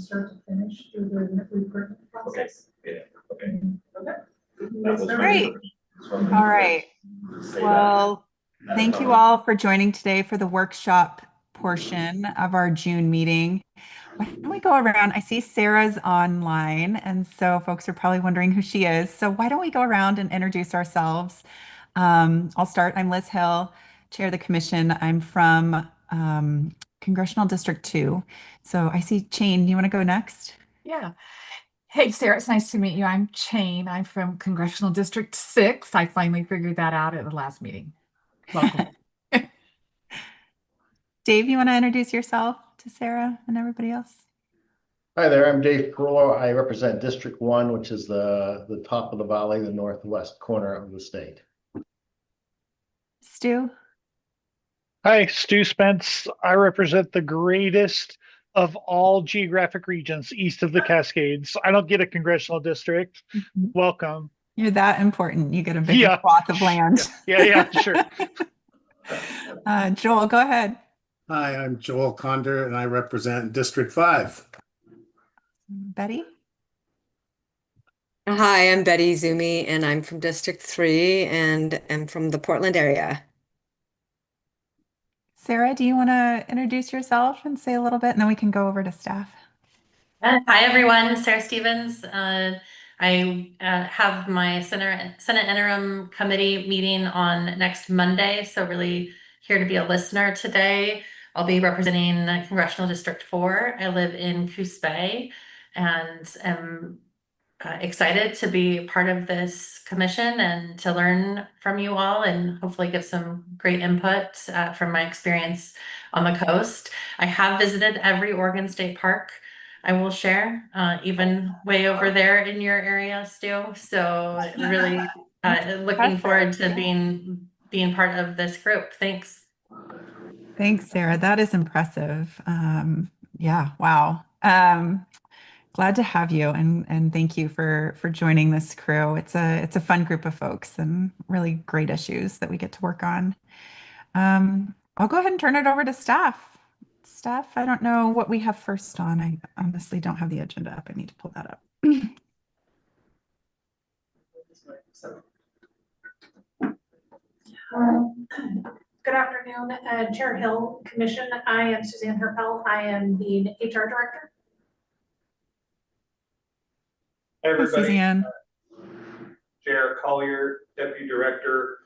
start to finish through the recruitment process. Okay. Yeah. Okay. Okay. That was Great. All right. Well, thank you all for joining today for the workshop portion of our June meeting. Why don't we go around? I see Sarah's online, and so folks are probably wondering who she is. So why don't we go around and introduce ourselves? I'll start. I'm Liz Hill, Chair of the Commission. I'm from Congressional District 2. So I see Chain. You want to go next? Yeah. Hey, Sarah, it's nice to meet you. I'm Chain. I'm from Congressional District 6. I finally figured that out at the last meeting. Welcome. Dave, you want to introduce yourself to Sarah and everybody else? Hi there, I'm Dave Perullo. I represent District 1, which is the top of the valley, the northwest corner of the state. Stu? Hi, Stu Spence. I represent the greatest of all geographic regions east of the Cascades. I don't get a congressional district. Welcome. You're that important. You get a big swath of land. Yeah, sure. Joel, go ahead. Hi, I'm Joel Conder, and I represent District 5. Betty? Hi, I'm Betty Zumi, and I'm from District 3 and am from the Portland area. Sarah, do you want to introduce yourself and say a little bit, and then we can go over to staff? Hi, everyone. Sarah Stevens. I have my Senate Interim Committee meeting on next Monday, so really here to be a listener today. I'll be representing Congressional District 4. I live in Coos Bay and am excited to be part of this commission and to learn from you all and hopefully give some great input from my experience on the coast. I have visited every Oregon State Park I will share, even way over there in your area, Stu. So really looking forward to being part of this group. Thanks. Thanks, Sarah. That is impressive. Yeah, wow. Glad to have you, and thank you for joining this crew. It's a fun group of folks and really great issues that we get to work on. I'll go ahead and turn it over to staff. Staff, I don't know what we have first on. I honestly don't have the agenda up. I need to pull that up. Good afternoon, Chair Hill Commission. I am Suzanne Herpel. I am the HR Director. Hey, everybody. Suzanne. Chair Collier, Deputy Director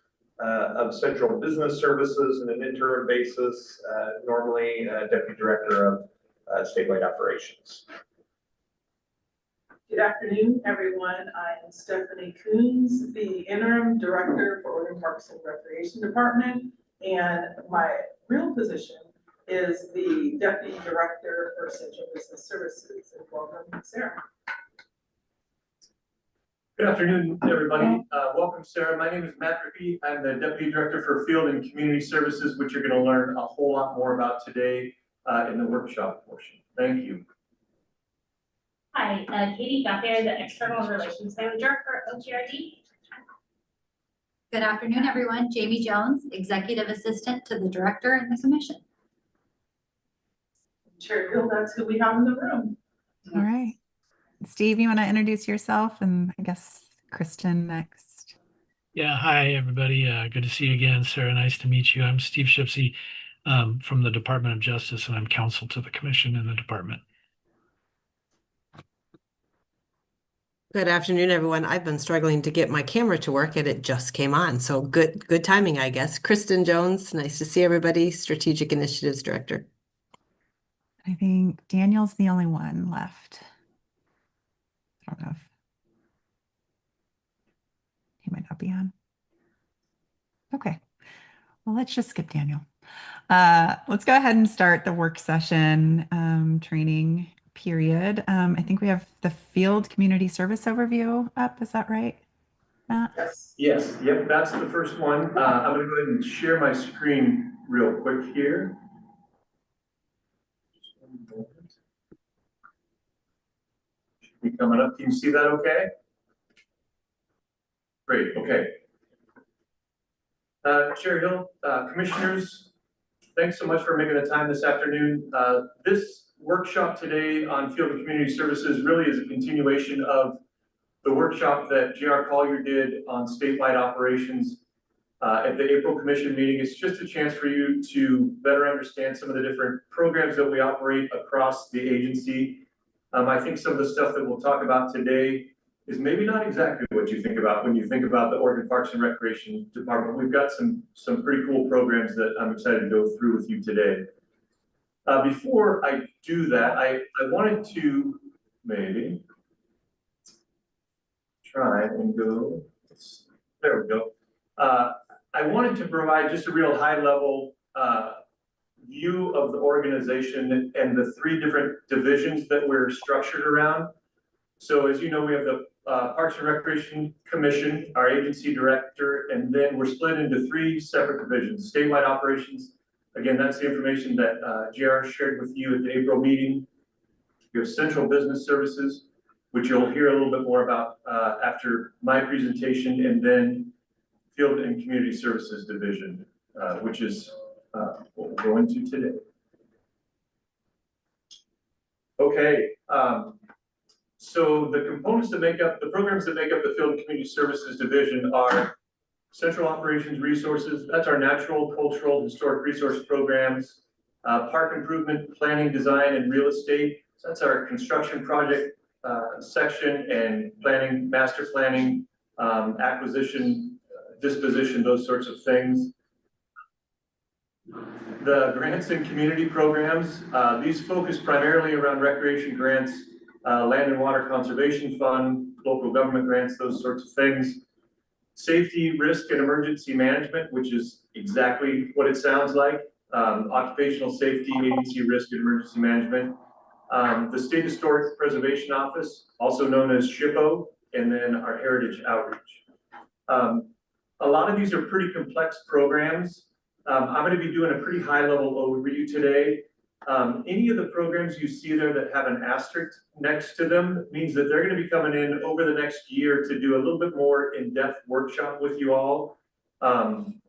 of Central Business Services on an interim basis, normally Deputy Director of Statewide Operations. Good afternoon, everyone. I am Stephanie Coons, the Interim Director for Oregon Parks and Recreation Department, and my real position is the Deputy Director for Central Business Services. And welcome, Sarah. Good afternoon, everybody. Welcome, Sarah. My name is Matt Rippey. I'm the Deputy Director for Field and Community Services, which you're going to learn a whole lot more about today in the workshop portion. Thank you. Hi, Katie Gauthier, the External Relations Manager for OTRD. Good afternoon, everyone. Jamie Jones, Executive Assistant to the Director and the Commission. Chair Hill, that's who we have in the room. All right. Steve, you want to introduce yourself, and I guess Kristen next. Yeah, hi, everybody. Good to see you again, Sarah. Nice to meet you. I'm Steve Shipsey from the Department of Justice, and I'm counsel to the Commission in the department. Good afternoon, everyone. I've been struggling to get my camera to work and it just came on. So good timing, I guess. Kristen Jones, nice to see everybody. Strategic Initiatives Director. I think Daniel's the only one left. I don't know if he might not be on. Okay. Well, let's just skip Daniel. Let's go ahead and start the work session training period. I think we have the field community service overview up. Is that right, Matt? Yes. Yep. That's the first one. I'm going to go ahead and share my screen real quick here. Just one moment. Should be coming up. Can you see that okay? Great. Okay. Chair Hill, commissioners, thanks so much for making the time this afternoon. This workshop today on Field and Community Services really is a continuation of the workshop that J.R. Collier did on statewide operations at the April Commission meeting. It's just a chance for you to better understand some of the different programs that we operate across the agency. I think some of the stuff that we'll talk about today is maybe not exactly what you think about when you think about the Oregon Parks and Recreation Department. We've got some pretty cool programs that I'm excited to go through with you today. Before I do that, I wanted to maybe try and go, there we go. I wanted to provide just a real high level view of the organization and the 3 different divisions that we're structured around. So as you know, we have the Parks and Recreation Commission, our agency director, and then we're split into 3 separate divisions. Statewide operations, again, that's the information that JR shared with you at the April meeting. We have Central Business Services, which you'll hear a little bit more about after my presentation, and then Field and Community Services Division, which is what we'll go into today. Okay, so the components that make up, the programs that make up the Field and Community Services Division are Central Operations Resources, that's our natural, cultural, historic resource programs, park improvement, planning, design, and real estate. So that's our construction project section and planning, master planning, acquisition, disposition, those sorts of things. The grants and community programs, these focus primarily around recreation grants, land and water conservation fund, local government grants, those sorts of things. Safety, risk, and emergency management, which is exactly what it sounds like. Occupational safety, agency risk, and emergency management. The State Historic Preservation Office, also known as SHPO, and then our Heritage Outreach. A lot of these are pretty complex programs. I'm going to be doing a pretty high level overview today. Any of the programs you see there that have an asterisk next to them means that they're going to be coming in over the next year to do a little bit more in-depth workshop with you all.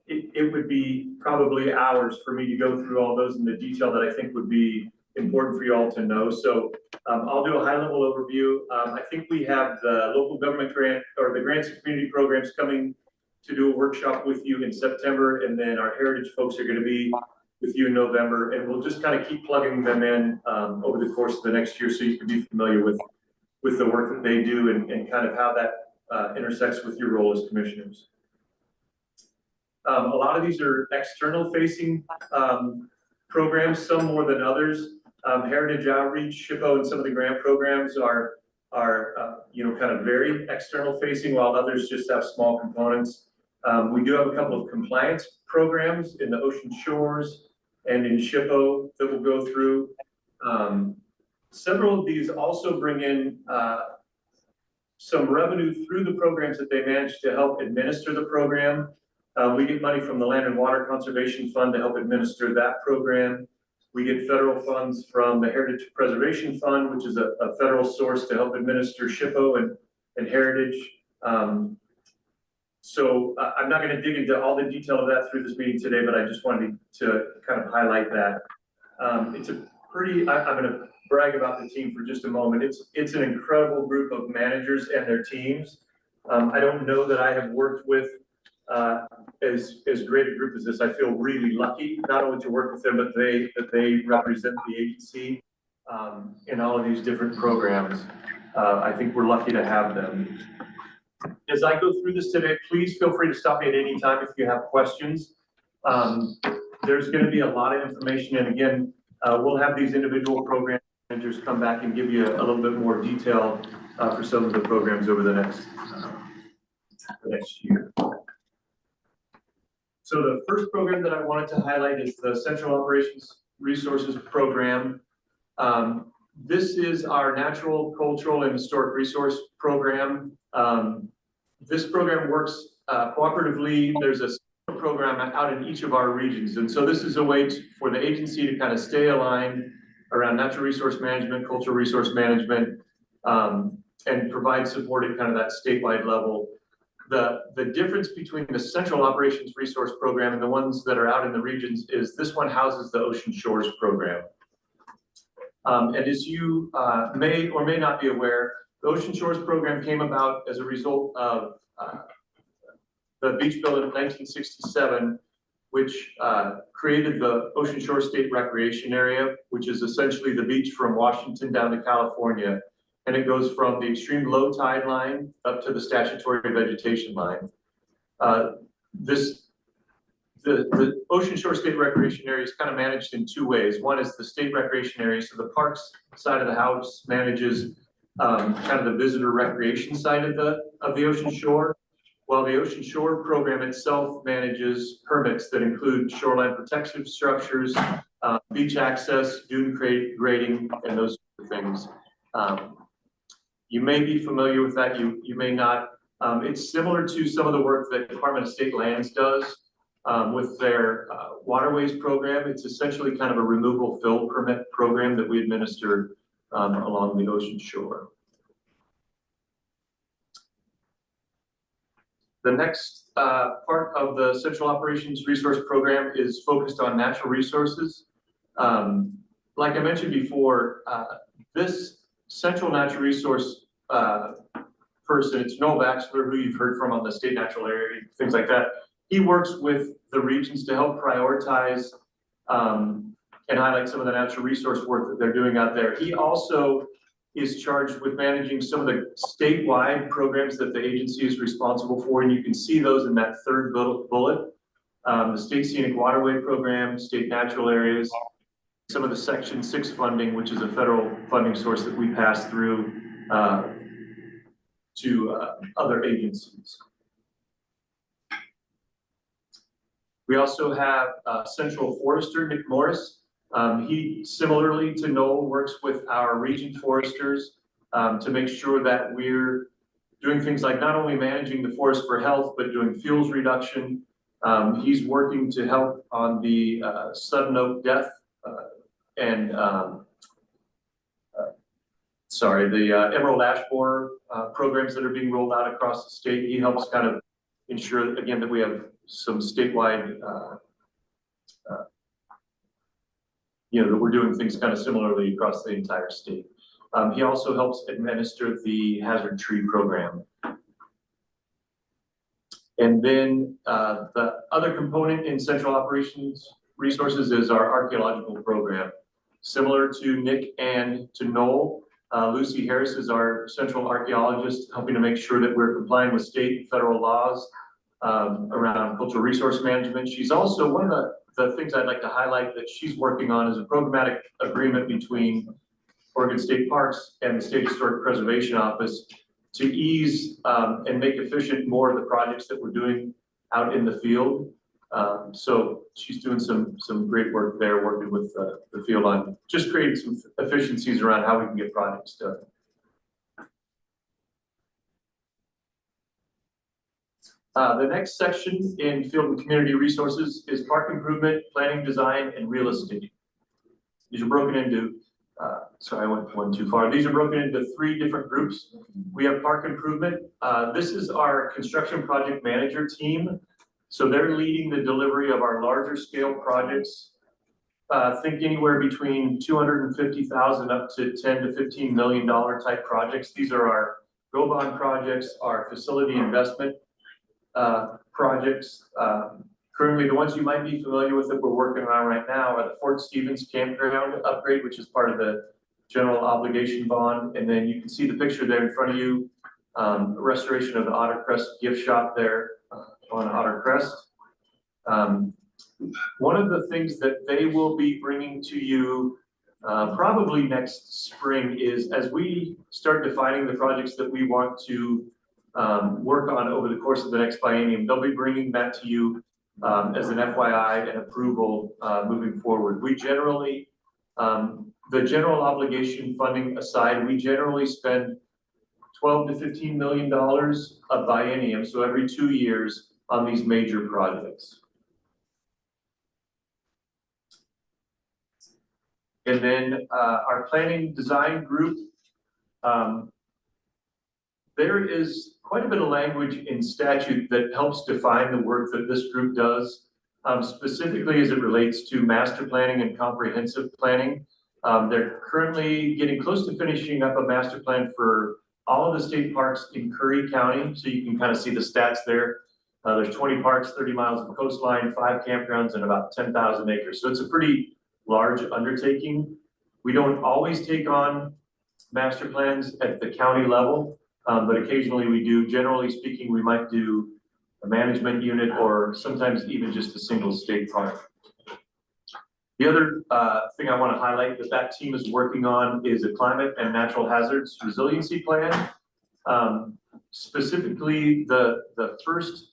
It would be probably hours for me to go through all those in the detail that I think would be important for you all to know. So I'll do a high level overview. I think we have the local government grant or the grants and community programs coming to do a workshop with you in September, and then our heritage folks are going to be with you in November, and we'll just kind of keep plugging them in over the course of the next year so you can be familiar with the work that they do and kind of how that intersects with your role as commissioners. A lot of these are external facing programs, some more than others. Heritage Outreach, SHPO, and some of the grant programs are kind of very external facing, while others just have small components. We do have a couple of compliance programs in the Ocean Shores and in SHPO that we'll go through. Several of these also bring in some revenue through the programs that they manage to help administer the program. We get money from the Land and Water Conservation Fund to help administer that program. We get federal funds from the Heritage Preservation Fund, which is a federal source to help administer SHPO and Heritage. So I'm not going to dig into all the detail of that through this meeting today, but I just wanted to kind of highlight that. It's a pretty, I'm going to brag about the team for just a moment. It's an incredible group of managers and their teams. I don't know that I have worked with as great a group as this. I feel really lucky not only to work with them, but that they represent the agency in all of these different programs. I think we're lucky to have them. As I go through this today, please feel free to stop me at any time if you have questions. There's going to be a lot of information, and again, we'll have these individual program managers come back and give you a little bit more detail for some of the programs over the next year. So the first program that I wanted to highlight is the Central Operations Resources Program. This is our natural, cultural, and historic resource program. This program works cooperatively. There's a program out in each of our regions. And so this is a way for the agency to kind of stay aligned around natural resource management, cultural resource management, and provide support at kind of that statewide level. The difference between the Central Operations Resource Program and the ones that are out in the regions is this one houses the Ocean Shores Program. And as you may or may not be aware, the Ocean Shores program came about as a result of the beach bill in 1967, which created the Ocean Shore State Recreation Area, which is essentially the beach from Washington down to California. And it goes from the extreme low tide line up to the statutory vegetation line. The Ocean Shore State Recreation Area is kind of managed in two ways. One is the state recreation area. So the parks side of the house manages kind of the visitor recreation side of the Ocean Shore, while the Ocean Shore program itself manages permits that include shoreline protective structures, beach access, dune grading, and those things. You may be familiar with that, you may not. It's similar to some of the work that Department of State Lands does with their waterways program. It's essentially kind of a removal fill permit program that we administer along the ocean shore. The next part of the Central Operations Resource Program is focused on natural resources. Like I mentioned before, this Central Natural Resource person, it's Noel Baxter, who you've heard from on the state natural area, things like that. He works with the regions to help prioritize and highlight some of the natural resource work that they're doing out there. He also is charged with managing some of the statewide programs that the agency is responsible for, and you can see those in that third bullet. The State Scenic Waterway Program, State Natural Areas, some of the Section 6 funding, which is a federal funding source that we pass through to other agencies. We also have Central Forester, Nick Morris. He, similarly to Noel, works with our region foresters to make sure that we're doing things like not only managing the forest for health, but doing fuels reduction. He's working to help on the sudden oak death and the emerald ash borer programs that are being rolled out across the state. He helps kind of ensure that, again, that we have some statewide, that we're doing things kind of similarly across the entire state. He also helps administer the hazard tree program. And then the other component in Central Operations Resources is our archaeological program. Similar to Nick and to Noel, Lucy Harris is our central archaeologist, helping to make sure that we're complying with state and federal laws around cultural resource management. She's also, one of the things I'd like to highlight that she's working on is a programmatic agreement between Oregon State Parks and the State Historic Preservation Office to ease and make efficient more of the projects that we're doing out in the field. So she's doing some great work there, working with the field on just creating some efficiencies around how we can get projects done. The next section in field and community resources is park improvement, planning, design, and real estate. These are broken into, sorry, I went one too far. These are broken into 3 different groups. We have park improvement. This is our construction project manager team. So they're leading the delivery of our larger scale projects. Think anywhere between $250,000 up to $10 to $15 million type projects. These are our go bond projects, our facility investment projects. Currently, the ones you might be familiar with that we're working on right now are the Fort Stevens Campground upgrade, which is part of the general obligation bond. And then you can see the picture there in front of you, restoration of the Otter Crest gift shop there on Otter Crest. One of the things that they will be bringing to you probably next spring is, as we start defining the projects that we want to work on over the course of the next biennium, they'll be bringing that to you as an FYI and approval moving forward. We generally, the general obligation funding aside, we generally spend $12 to $15 million a biennium, so every 2 years, on these major projects. And then our planning design group, there is quite a bit of language in statute that helps define the work that this group does, specifically as it relates to master planning and comprehensive planning. They're currently getting close to finishing up a master plan for all of the state parks in Curry County. So you can kind of see the stats there. There's 20 parks, 30 miles of coastline, 5 campgrounds, and about 10,000 acres. So it's a pretty large undertaking. We don't always take on master plans at the county level, but occasionally we do. Generally speaking, we might do a management unit or sometimes even just a single state park. The other thing I want to highlight that team is working on is a climate and natural hazards resiliency plan. Specifically, the first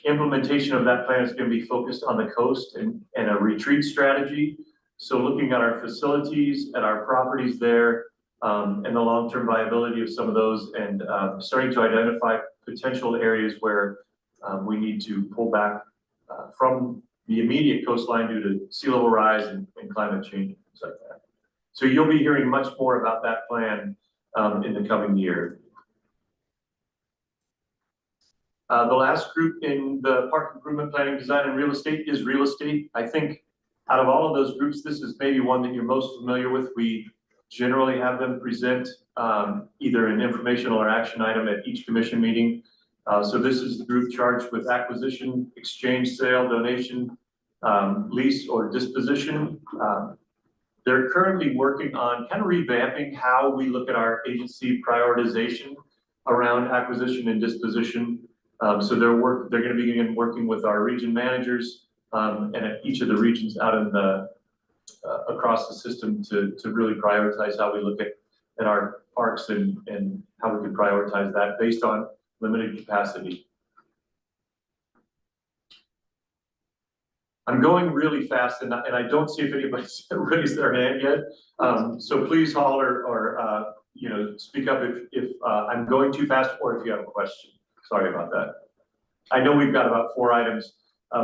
implementation of that plan is going to be focused on the coast and a retreat strategy. So looking at our facilities, at our properties there, and the long-term viability of some of those, and starting to identify potential areas where we need to pull back from the immediate coastline due to sea level rise and climate change, things like that. So you'll be hearing much more about that plan in the coming year. The last group in the park improvement planning, design, and real estate is real estate. I think out of all of those groups, this is maybe one that you're most familiar with. We generally have them present either an informational or action item at each commission meeting. So this is the group charged with acquisition, exchange, sale, donation, lease, or disposition. They're currently working on kind of revamping how we look at our agency prioritization around acquisition and disposition. So they're going to begin working with our region managers and at each of the regions out in the across the system to really prioritize how we look at our parks and how we can prioritize that based on limited capacity. I'm going really fast and I don't see if anybody's raised their hand yet. So please holler or speak up if I'm going too fast or if you have a question. Sorry about that. I know we've got about 4 items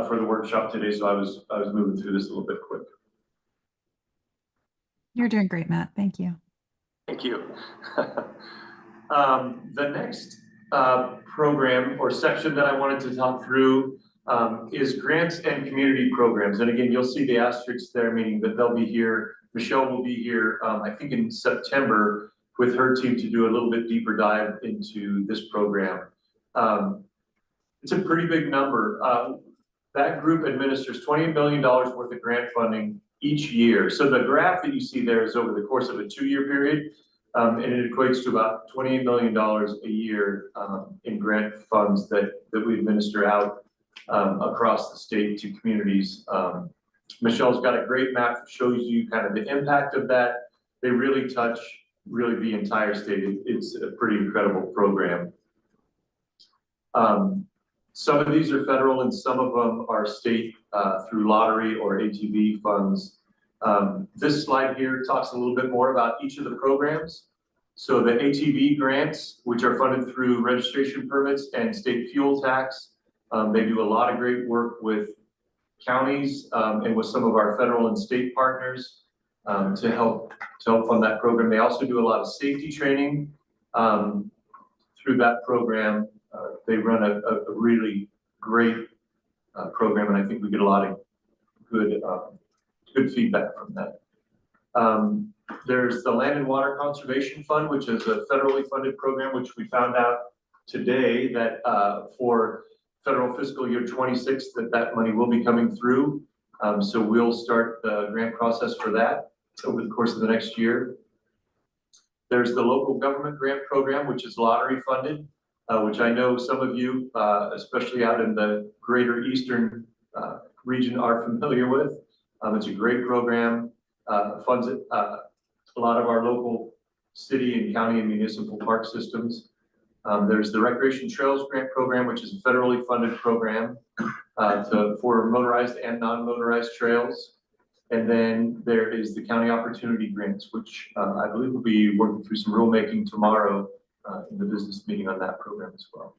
for the workshop today, so I was moving through this a little bit quick. You're doing great, Matt. Thank you. Thank you. The next program or section that I wanted to talk through is grants and community programs. And again, you'll see the asterisks there, meaning that they'll be here. Michelle will be here, I think in September with her team to do a little bit deeper dive into this program. It's a pretty big number. That group administers $28 million worth of grant funding each year. So the graph that you see there is over the course of a 2-year period, and it equates to about $28 million a year in grant funds that we administer out across the state to communities. Michelle's got a great map that shows you kind of the impact of that. They really touch the entire state. It's a pretty incredible program. Some of these are federal and some of them are state through lottery or ATV funds. This slide here talks a little bit more about each of the programs. So the ATV grants, which are funded through registration permits and state fuel tax, they do a lot of great work with counties and with some of our federal and state partners to help fund that program. They also do a lot of safety training through that program. They run a really great program, and I think we get a lot of good feedback from that. There's the Land and Water Conservation Fund, which is a federally funded program, which we found out today that for federal fiscal year 26, that money will be coming through. So we'll start the grant process for that over the course of the next year. There's the local government grant program, which is lottery funded, which I know some of you, especially out in the greater eastern region, are familiar with. It's a great program, funds a lot of our local city and county and municipal park systems. There's the Recreation Trails Grant Program, which is a federally funded program for motorized and non-motorized trails. And then there is the County Opportunity Grants, which I believe we'll be working through some rulemaking tomorrow in the business meeting on that program as well.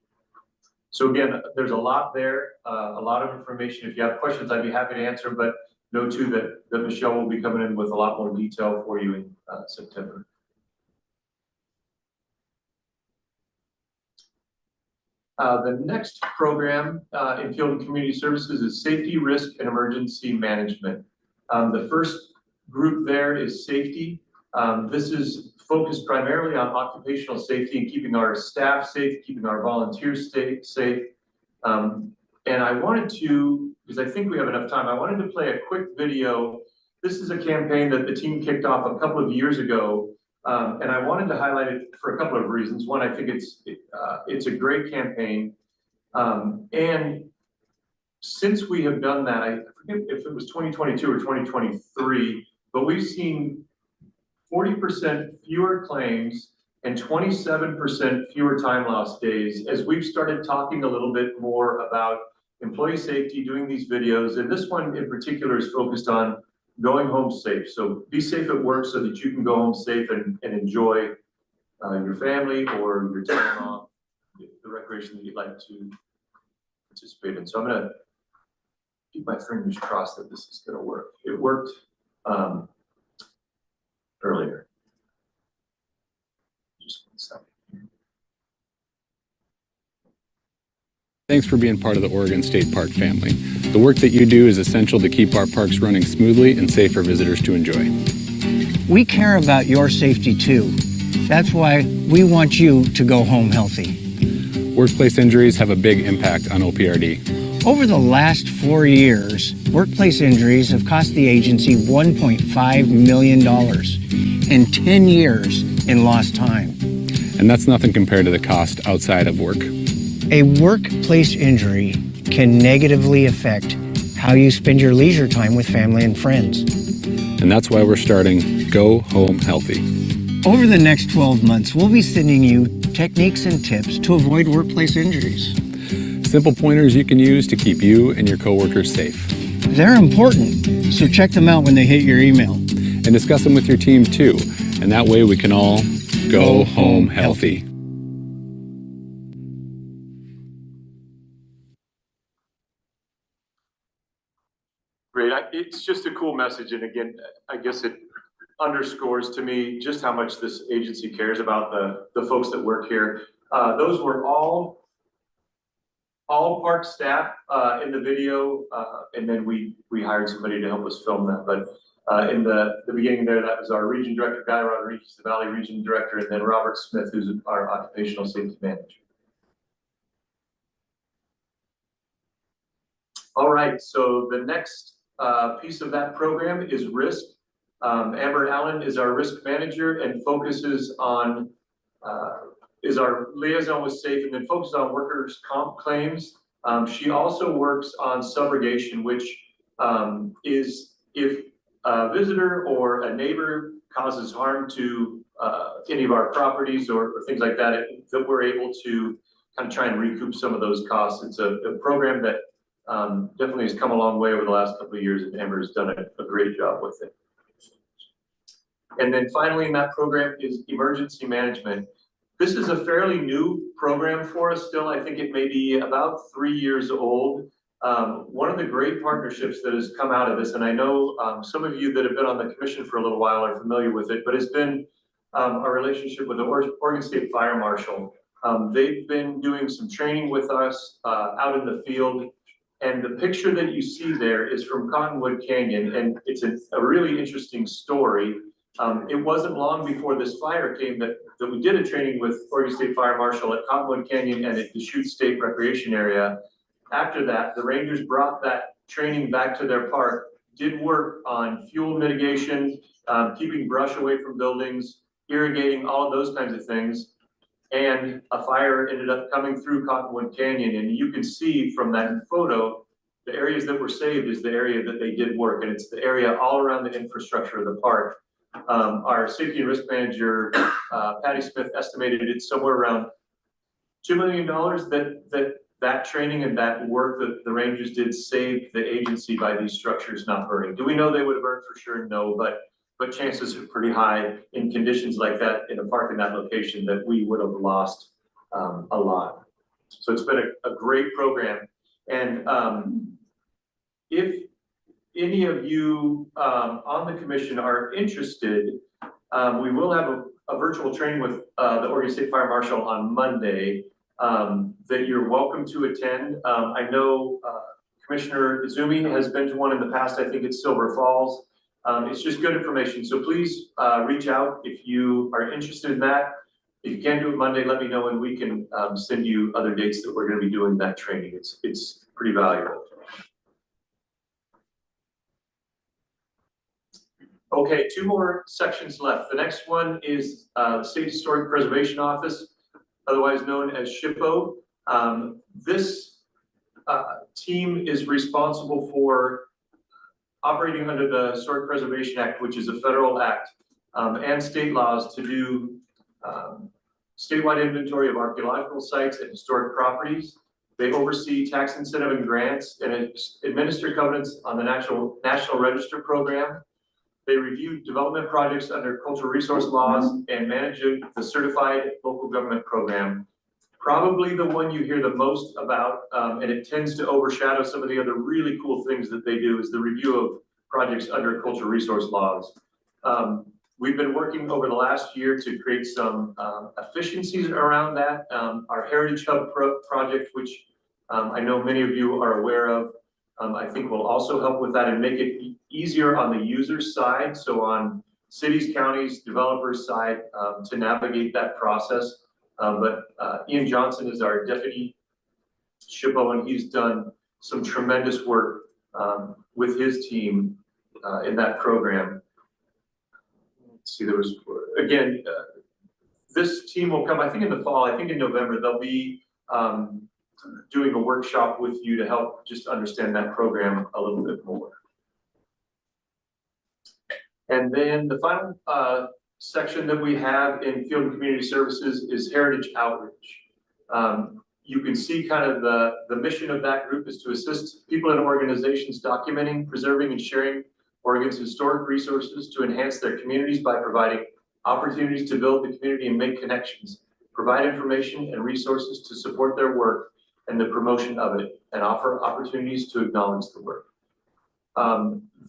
So again, there's a lot there, a lot of information. If you have questions, I'd be happy to answer, but know too that Michelle will be coming in with a lot more detail for you in September. The next program in Field and Community Services is Safety, Risk, and Emergency Management. The first group there is safety. This is focused primarily on occupational safety and keeping our staff safe, keeping our volunteers safe. And I wanted to, because I think we have enough time, I wanted to play a quick video. This is a campaign that the team kicked off a couple of years ago. And I wanted to highlight it for a couple of reasons. One, I think it's a great campaign. And since we have done that, I forget if it was 2022 or 2023, but we've seen 40% fewer claims and 27% fewer time loss days as we've started talking a little bit more about employee safety, doing these videos. And this one in particular is focused on going home safe. So be safe at work so that you can go home safe and enjoy your family or your time off, the recreation that you'd like to participate in. So I'm gonna keep my fingers crossed that this is gonna work. It worked earlier. Just 1 second. Thanks for being part of the Oregon State Park family. The work that you do is essential to keep our parks running smoothly and safe for visitors to enjoy. We care about your safety too. That's why we want you to go home healthy. Workplace injuries have a big impact on OPRD. Over the last 4 years, workplace injuries have cost the agency $1.5 million and 10 years in lost time. And that's nothing compared to the cost outside of work. A workplace injury can negatively affect how you spend your leisure time with family and friends. And that's why we're starting Go Home Healthy. Over the next 12 months, we'll be sending you techniques and tips to avoid workplace injuries. Simple pointers you can use to keep you and your coworkers safe. They're important, so check them out when they hit your email. And discuss them with your team too. And that way we can all go home healthy. Great. It's just a cool message. And again, I guess it underscores to me just how much this agency cares about the folks that work here. Those were all park staff in the video, and then we hired somebody to help us film that. But in the beginning there, that was our region director, Guy Rodriguez, the Valley Region Director, and then Robert Smith, who's our occupational safety manager. All right, so the next piece of that program is risk. Amber Allen is our risk manager and focuses on, is our liaison with SAFE and then focuses on workers' comp claims. She also works on subrogation, which is if a visitor or a neighbor causes harm to any of our properties or things like that, that we're able to kind of try and recoup some of those costs. It's a program that definitely has come a long way over the last couple of years, and Amber has done a great job with it. And then finally in that program is emergency management. This is a fairly new program for us still. I think it may be about 3 years old. One of the great partnerships that has come out of this, and I know some of you that have been on the commission for a little while are familiar with it, but it's been our relationship with the Oregon State Fire Marshal. They've been doing some training with us out in the field. And the picture that you see there is from Cottonwood Canyon, and it's a really interesting story. It wasn't long before this fire came that we did a training with Oregon State Fire Marshal at Cottonwood Canyon and at Deschutes State Recreation Area. After that, the Rangers brought that training back to their park, did work on fuel mitigation, keeping brush away from buildings, irrigating, all of those kinds of things. And a fire ended up coming through Cottonwood Canyon. And you can see from that photo, the areas that were saved is the area that they did work. And it's the area all around the infrastructure of the park. Our safety and risk manager, Patty Smith, estimated it's somewhere around $2 million that training and that work that the Rangers did saved the agency by these structures not burning. Do we know they would have burned for sure? No, but chances are pretty high in conditions like that in a park in that location that we would have lost a lot. So it's been a great program. And if any of you on the commission are interested, we will have a virtual training with the Oregon State Fire Marshal on Monday that you're welcome to attend. I know Commissioner Izumi has been to one in the past. I think it's Silver Falls. It's just good information. So please reach out if you are interested in that. If you can't do it Monday, let me know and we can send you other dates that we're going to be doing that training. It's pretty valuable. Okay, 2 more sections left. The next one is the State Historic Preservation Office, otherwise known as SHPO. This team is responsible for operating under the Historic Preservation Act, which is a federal act, and state laws to do statewide inventory of archaeological sites and historic properties. They oversee tax incentive and grants and administer covenants on the National Register program. They review development projects under cultural resource laws and manage the certified local government program. Probably the one you hear the most about, and it tends to overshadow some of the other really cool things that they do, is the review of projects under cultural resource laws. We've been working over the last year to create some efficiencies around that. Our Heritage Hub project, which I know many of you are aware of, I think will also help with that and make it easier on the user side. So on cities, counties, developers side to navigate that process. But Ian Johnson is our deputy SHPO, and he's done some tremendous work with his team in that program. Let's see, there was, again, this team will come, I think in the fall, I think in November, they'll be doing a workshop with you to help just understand that program a little bit more. And then the final section that we have in Field and Community Services is Heritage Outreach. You can see kind of the mission of that group is to assist people and organizations documenting, preserving, and sharing Oregon's historic resources to enhance their communities by providing opportunities to build the community and make connections, provide information and resources to support their work and the promotion of it, and offer opportunities to acknowledge the work.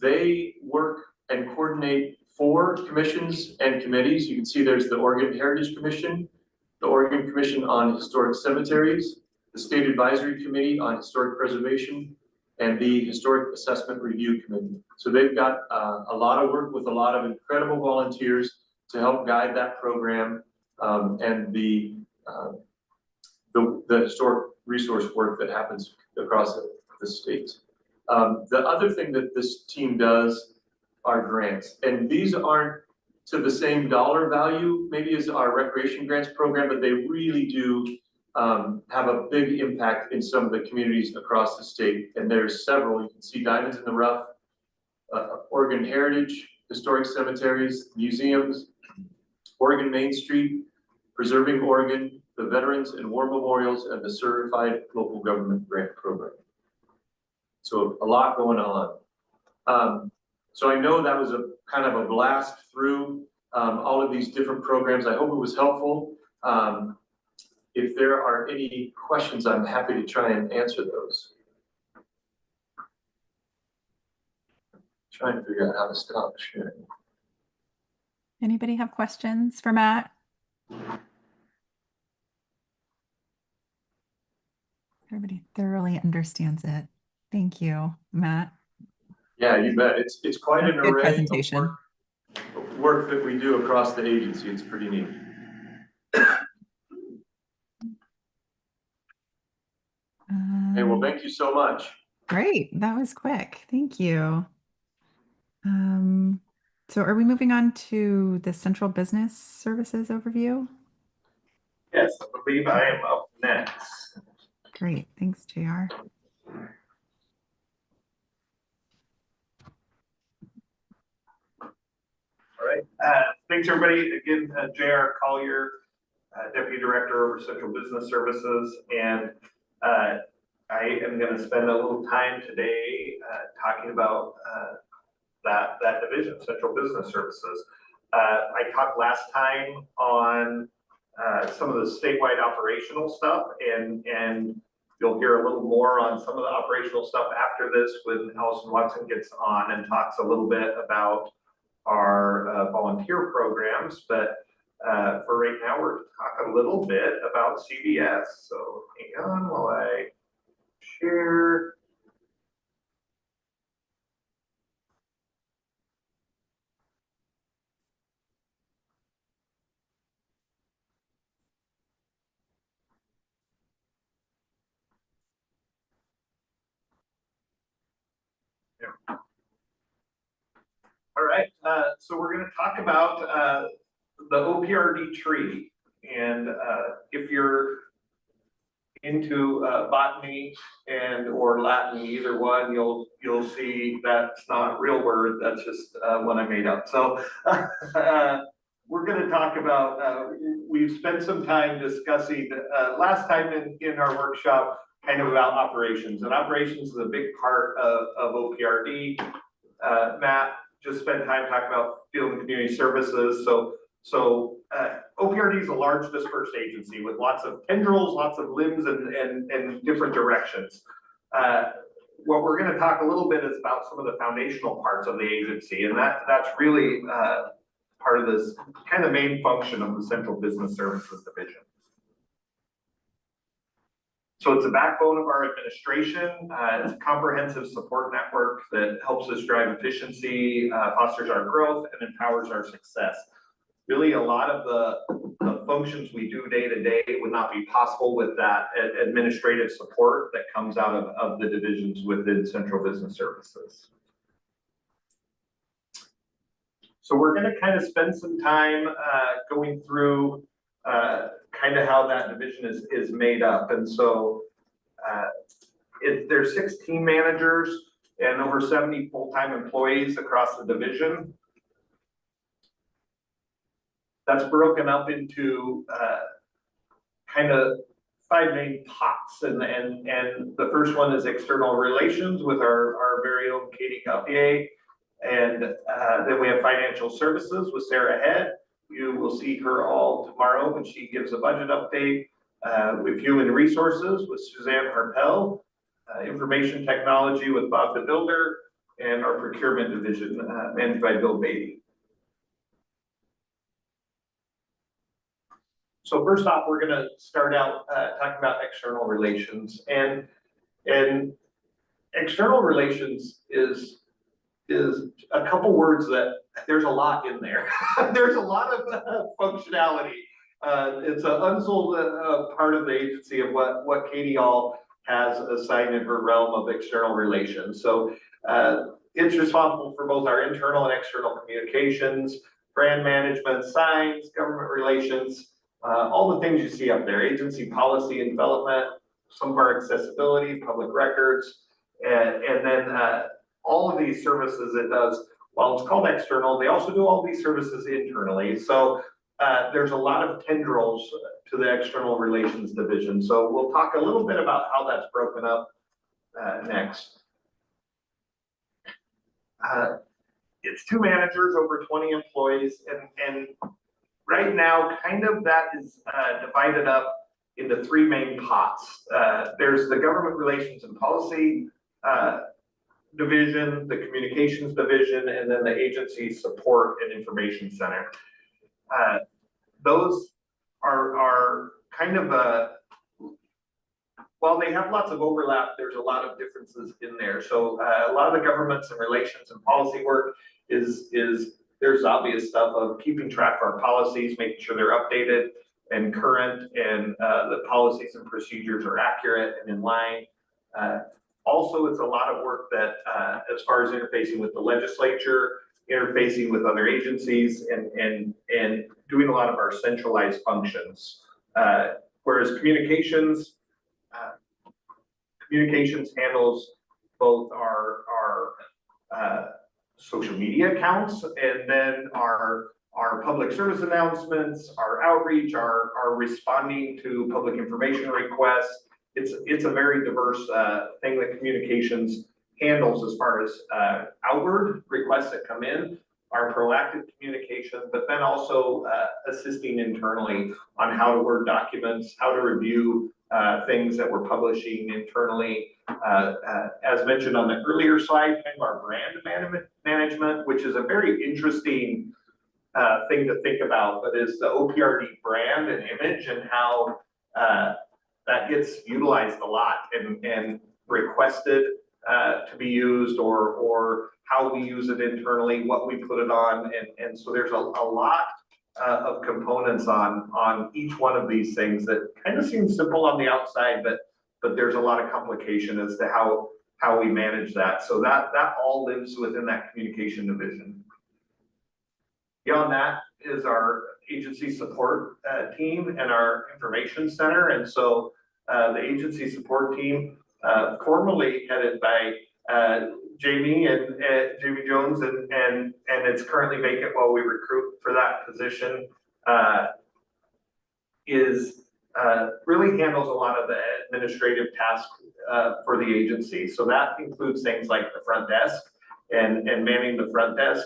They work and coordinate 4 commissions and committees. You can see there's the Oregon Heritage Commission, the Oregon Commission on Historic Cemeteries, the State Advisory Committee on Historic Preservation, and the Historic Assessment Review Committee. So they've got a lot of work with a lot of incredible volunteers to help guide that program and the historic resource work that happens across the state. The other thing that this team does are grants, and these aren't to the same dollar value maybe as our recreation grants program, but they really do have a big impact in some of the communities across the state. And there's several. You can see Diamonds in the Rough, Oregon Heritage, Historic Cemeteries, Museums, Oregon Main Street, Preserving Oregon, the Veterans and War Memorials, and the Certified Local Government Grant Program. So a lot going on. So I know that was a kind of a blast through all of these different programs. I hope it was helpful. If there are any questions, I'm happy to try and answer those. Trying to figure out how to stop sharing. Anybody have questions for Matt? Everybody thoroughly understands it. Thank you, Matt. Yeah, you bet. It's quite an Good array presentation. of work that we do across the agency. It's pretty neat. Hey, well, thank you so much. Great, that was quick. Thank you. So are we moving on to the Central Business Services overview? Yes, I believe I am up next. Great, thanks, JR. All right, thanks everybody. Again, J.R. Collier, Deputy Director over Central Business Services, and I am going to spend a little time today talking about that division, Central Business Services. I talked last time on some of the statewide operational stuff, and you'll hear a little more on some of the operational stuff after this when Allison Watson gets on and talks a little bit about our volunteer programs. But for right now, we're talking a little bit about CBS. So hang on while I share. All right, so we're going to talk about the OPRD tree. And if you're into botany and or Latin, either one, you'll see that's not a real word. That's just one I made up. So we're going to talk about. We've spent some time discussing last time in our workshop, kind of about operations, and operations is a big part of OPRD. Matt just spent time talking about field and community services. So OPRD is a large dispersed agency with lots of tendrils, lots of limbs and different directions. What we're going to talk a little bit is about some of the foundational parts of the agency, and that's really part of this kind of main function of the Central Business Services Division. So it's a backbone of our administration. It's a comprehensive support network that helps us drive efficiency, fosters our growth, and empowers our success. Really, a lot of the functions we do day to day would not be possible with that administrative support that comes out of the divisions within Central Business Services. So we're going to kind of spend some time going through kind of how that division is made up. And so there's 16 managers and over 70 full-time employees across the division. That's broken up into kind of 5 main pots. And the first one is external relations with our very own Katie Gauthier. And then we have financial services with Sarah Head. You will see her all tomorrow when she gives a budget update. With human resources with Suzanne Harpel, information technology with Bob the Builder, and our procurement division managed by Bill Beatty. So first off, we're going to start out talking about external relations, and external relations is a couple words that there's a lot in there. There's a lot of functionality. It's an unsold part of the agency of what Katie all has assigned in her realm of external relations. So it's responsible for both our internal and external communications, brand management, signs, government relations, all the things you see up there, agency policy and development, some of our accessibility, public records, and then all of these services it does. While it's called external, they also do all these services internally. So there's a lot of tendrils to the external relations division. So we'll talk a little bit about how that's broken up next. It's 2 managers, over 20 employees, and right now kind of that is divided up into 3 main pots. There's the government relations and policy division, the communications division, and then the agency support and information center. Those are kind of while they have lots of overlap, there's a lot of differences in there. So a lot of the governments and relations and policy work is there's obvious stuff of keeping track of our policies, making sure they're updated and current, and the policies and procedures are accurate and in line. Also, it's a lot of work that as far as interfacing with the legislature, interfacing with other agencies, and doing a lot of our centralized functions. Whereas communications handles both our social media accounts, and then our public service announcements, our outreach, our responding to public information requests. It's a very diverse thing that communications handles as far as outward requests that come in, our proactive communication, but then also assisting internally on how to word documents, how to review things that we're publishing internally. As mentioned on the earlier slide, kind of our brand management, which is a very interesting thing to think about, but is the OPRD brand and image and how that gets utilized a lot and requested to be used, or how we use it internally, what we put it on, and so there's a lot of components on each one of these things that kind of seem simple on the outside, but there's a lot of complication as to how we manage that. So that all lives within that communication division. Beyond that is our agency support team and our information center. And so the agency support team, formerly headed by Jamie Jones, and it's currently vacant while we recruit for that position, really handles a lot of the administrative tasks for the agency. So that includes things like the front desk and manning the front desk,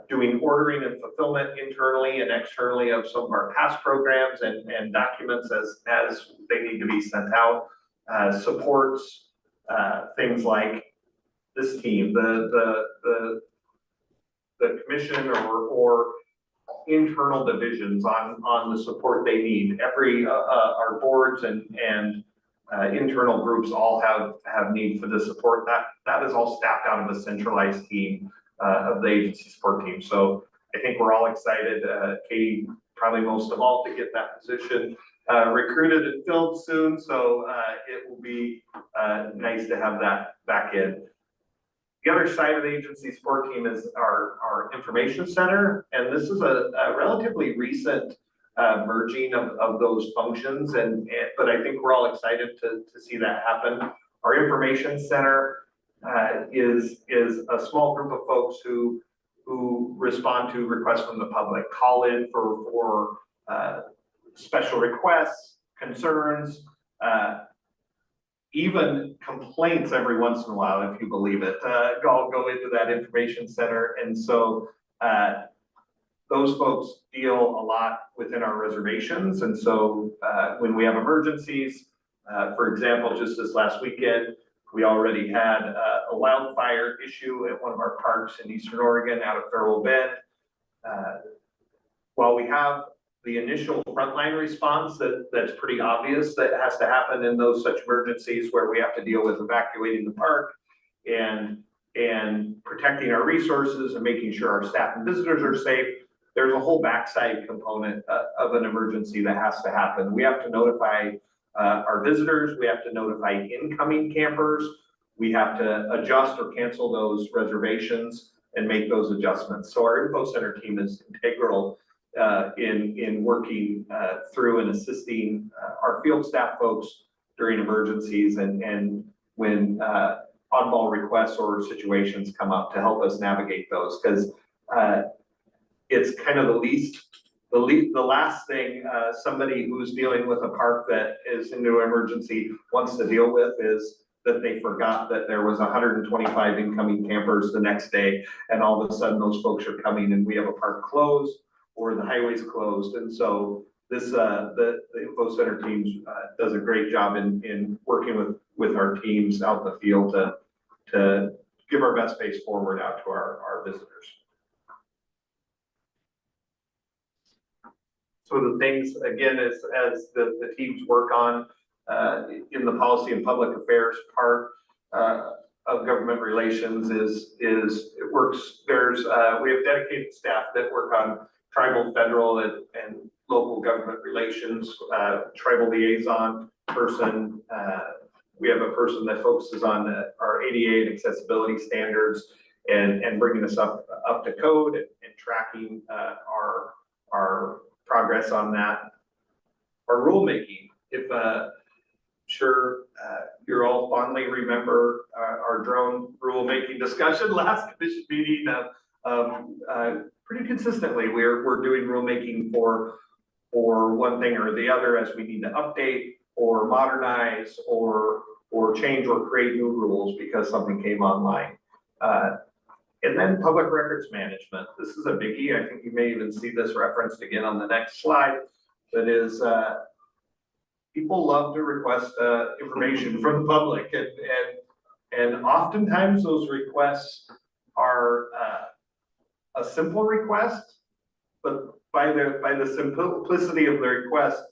doing ordering and fulfillment internally and externally of some of our past programs and documents as they need to be sent out, supports things like this team, the commission or internal divisions on the support they need. Our boards and internal groups all have need for the support. That is all staffed out of a centralized team of the agency support team. So I think we're all excited, Katie probably most of all, to get that position recruited and filled soon. So it will be nice to have that back in. The other side of the agency support team is our information center. And this is a relatively recent merging of those functions. But I think we're all excited to see that happen. Our information center is a small group of folks who respond to requests from the public, call in for special requests, concerns, even complaints every once in a while, if you believe it. I'll go into that information center. And so those folks deal a lot within our reservations. And so when we have emergencies, for example, just this last weekend, we already had a wildfire issue at one of our parks in Eastern Oregon out of Farewell Bend. While we have the initial frontline response that's pretty obvious that has to happen in those such emergencies where we have to deal with evacuating the park and protecting our resources and making sure our staff and visitors are safe, there's a whole backside component of an emergency that has to happen. We have to notify our visitors, we have to notify incoming campers, we have to adjust or cancel those reservations and make those adjustments. So our info center team is integral in working through and assisting our field staff folks during emergencies and when on-ball requests or situations come up to help us navigate those, because it's kind of the last thing somebody who's dealing with a park that is into an emergency wants to deal with is that they forgot that there was 125 incoming campers the next day, and all of a sudden those folks are coming and we have a park closed or the highway's closed. And so this the info center teams does a great job in working with our teams out in the field to give our best face forward out to our visitors. So the things, again, as the teams work on in the policy and public affairs part of government relations is it works. We have dedicated staff that work on tribal, federal, and local government relations, tribal liaison person. We have a person that focuses on our ADA and accessibility standards and bringing us up to code and tracking our progress on that. Our rulemaking, if sure you all fondly remember our drone rulemaking discussion last commission meeting. Pretty consistently, we're doing rulemaking for one thing or the other as we need to update or modernize or change or create new rules because something came online. And then public records management. This is a biggie. I think you may even see this referenced again on the next slide. That is, people love to request information from the public, and oftentimes those requests are a simple request, but by the simplicity of the request,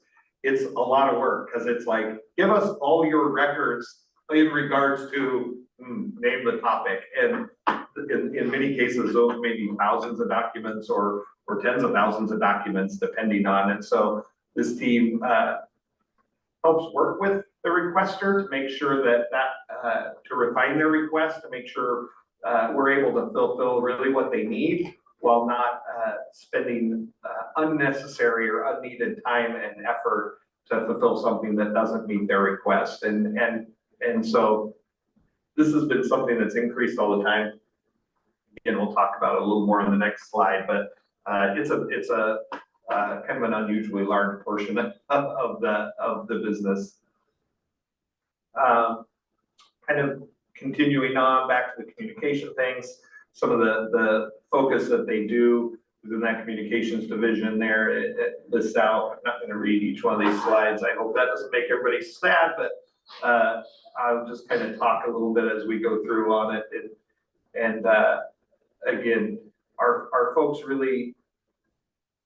it's a lot of work because it's like, give us all your records in regards to name the topic. And in many cases, those may be thousands of documents or tens of thousands of documents, depending on it. So this team helps work with the requester to make sure that to refine their request to make sure we're able to fulfill really what they need while not spending unnecessary or unneeded time and effort to fulfill something that doesn't meet their request. And so this has been something that's increased all the time. And we'll talk about it a little more on the next slide, but it's a kind of an unusually large portion of the business. Kind of continuing on back to the communication things, some of the focus that they do within that communications division there, it lists out. I'm not going to read each one of these slides. I hope that doesn't make everybody sad, but I'll just kind of talk a little bit as we go through on it. And again, our folks really,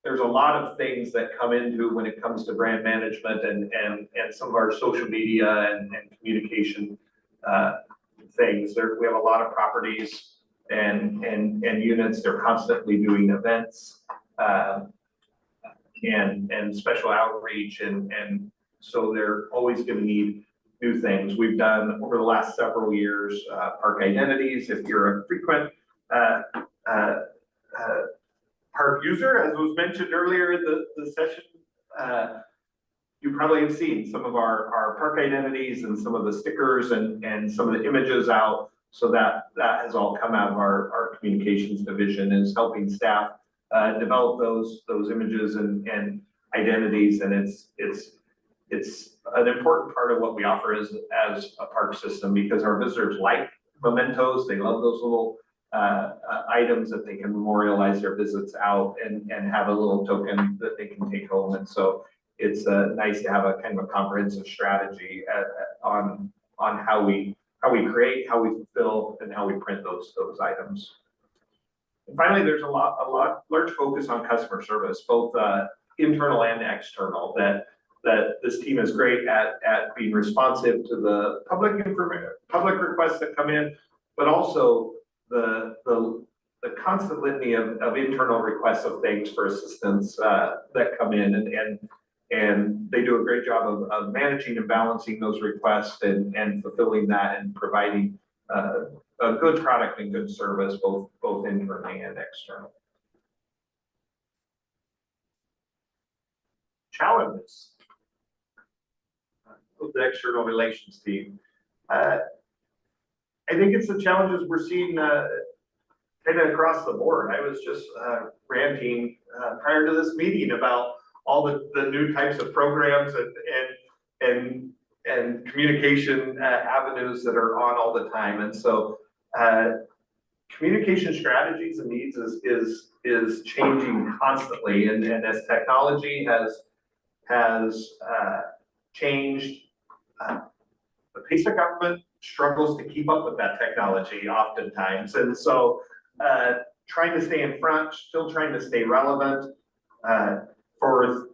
there's a lot of things that come into when it comes to brand management and some of our social media and communication things. We have a lot of properties and units. They're constantly doing events and special outreach, and so they're always going to need new things. We've done over the last several years park identities. If you're a frequent park user, as was mentioned earlier in the session, you probably have seen some of our park identities and some of the stickers and some of the images out. So that has all come out of our communications division, is helping staff develop those images and identities. And it's an important part of what we offer as a park system, because our visitors like mementos. They love those little items that they can memorialize their visits out and have a little token that they can take home. And so it's nice to have a kind of a comprehensive strategy on how we create, how we fulfill, and how we print those items. And finally, there's a large focus on customer service, both internal and external. That this team is great at being responsive to the public requests that come in, but also the constant litany of internal requests of things for assistance that come in, and they do a great job of managing and balancing those requests and fulfilling that and providing a good product and good service, both internally and external. Challenges of the external relations team. I think it's the challenges we're seeing kind of across the board. I was just ranting prior to this meeting about all the new types of programs and communication avenues that are on all the time. And so communication strategies and needs is changing constantly. And as technology has changed, the pace of government struggles to keep up with that technology oftentimes. And so trying to stay in front, still trying to stay relevant for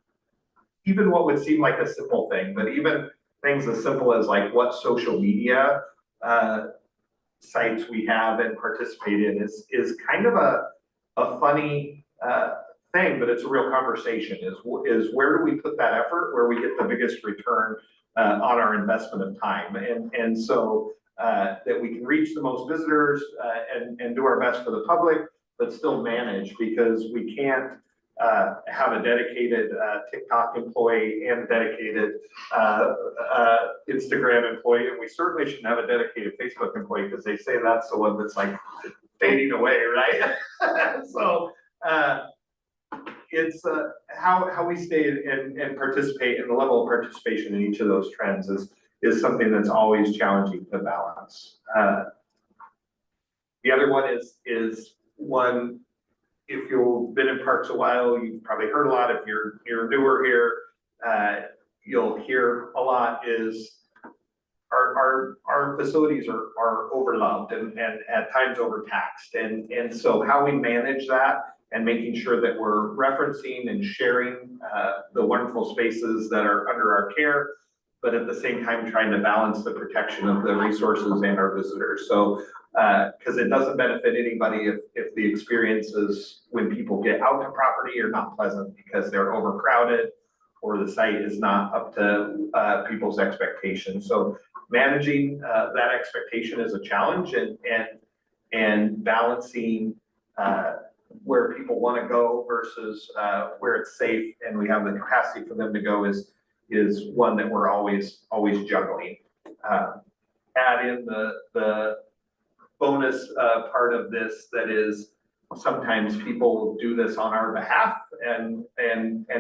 even what would seem like a simple thing, but even things as simple as like what social media sites we have and participate in is kind of a funny thing, but it's a real conversation, is where do we put that effort, where we get the biggest return on our investment of time, and so that we can reach the most visitors and do our best for the public, but still manage, because we can't have a dedicated TikTok employee and a dedicated Instagram employee, and we certainly shouldn't have a dedicated Facebook employee, because they say that's the one that's like fading away, right? So it's how we stay and participate, and the level of participation in each of those trends is something that's always challenging to balance. The other one is one, if you've been in parks a while, you've probably heard a lot. If you're newer here, you'll hear a lot, is our facilities are overloved and at times overtaxed. And so how we manage that and making sure that we're referencing and sharing the wonderful spaces that are under our care, but at the same time trying to balance the protection of the resources and our visitors. So, because it doesn't benefit anybody if the experiences when people get out to property are not pleasant because they're overcrowded or the site is not up to people's expectations. So managing that expectation is a challenge, and balancing where people want to go versus where it's safe and we have the capacity for them to go is one that we're always juggling. Add in the bonus part of this, that is sometimes people do this on our behalf and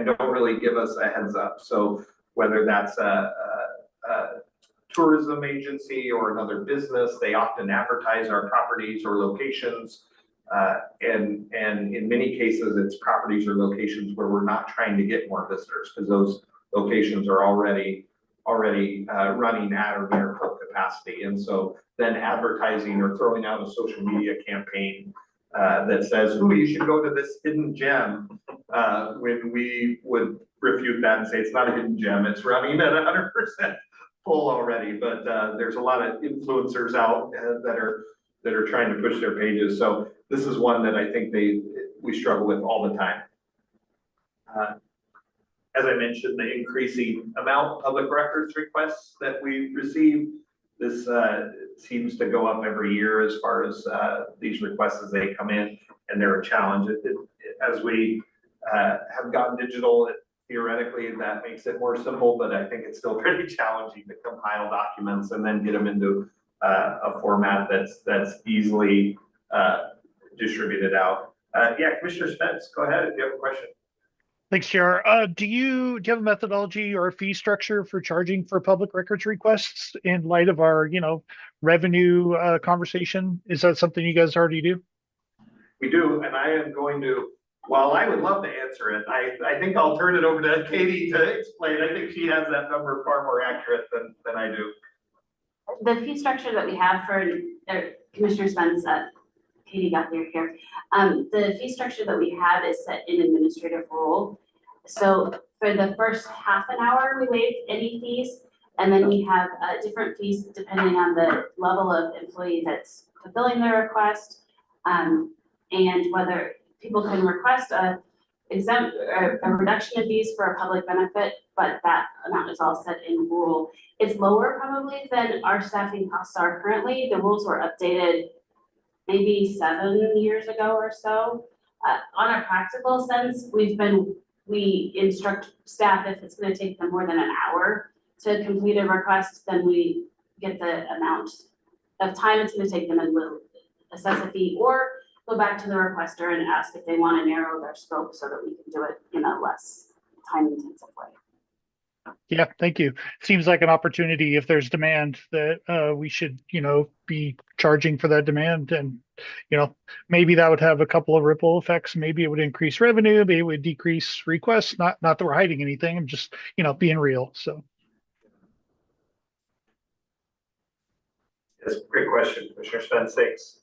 don't really give us a heads up. So whether that's a tourism agency or another business, they often advertise our properties or locations. And in many cases, it's properties or locations where we're not trying to get more visitors, because those locations are already running at or near full capacity. And so then advertising or throwing out a social media campaign that says, "Ooh, you should go to this hidden gem," when we would refute that and say it's not a hidden gem, it's running at 100% full already. But there's a lot of influencers out that are trying to push their pages. So this is one that I think we struggle with all the time. As I mentioned, the increasing amount of public records requests that we receive, this seems to go up every year as far as these requests as they come in, and they're a challenge. As we have gotten digital, theoretically that makes it more simple, but I think it's still pretty challenging to compile documents and then get them into a format that's easily distributed out. Yeah, Commissioner Spence, go ahead if you have a question. Thanks, Chair. Do you have a methodology or a fee structure for charging for public records requests in light of our, revenue conversation? Is that something you guys already do? We do, and I am going to, while I would love to answer it, I think I'll turn it over to Katie to explain. I think she has that number far more accurate than I do. The fee structure that we have for Commissioner Spence, Katie Gauthier here. The fee structure that we have is set in administrative rule. So for the first half an hour, we waive any fees, and then we have different fees depending on the level of employee that's fulfilling the request, and whether people can request a reduction of fees for a public benefit, but that amount is all set in rule. It's lower probably than our staffing costs are currently. The rules were updated maybe 7 years ago or so. On a practical sense, we instruct staff if it's going to take them more than an hour to complete a request, then we get the amount of time it's going to take them and we'll assess a fee, or go back to the requester and ask if they want to narrow their scope so that we can do it in a less time-intensive way. Yeah, thank you. Seems like an opportunity, if there's demand, that we should, be charging for that demand. And, maybe that would have a couple of ripple effects. Maybe it would increase revenue, maybe it would decrease requests. Not that we're hiding anything. I'm just, being real. So. Yes, great question, Commissioner Spence. Thanks.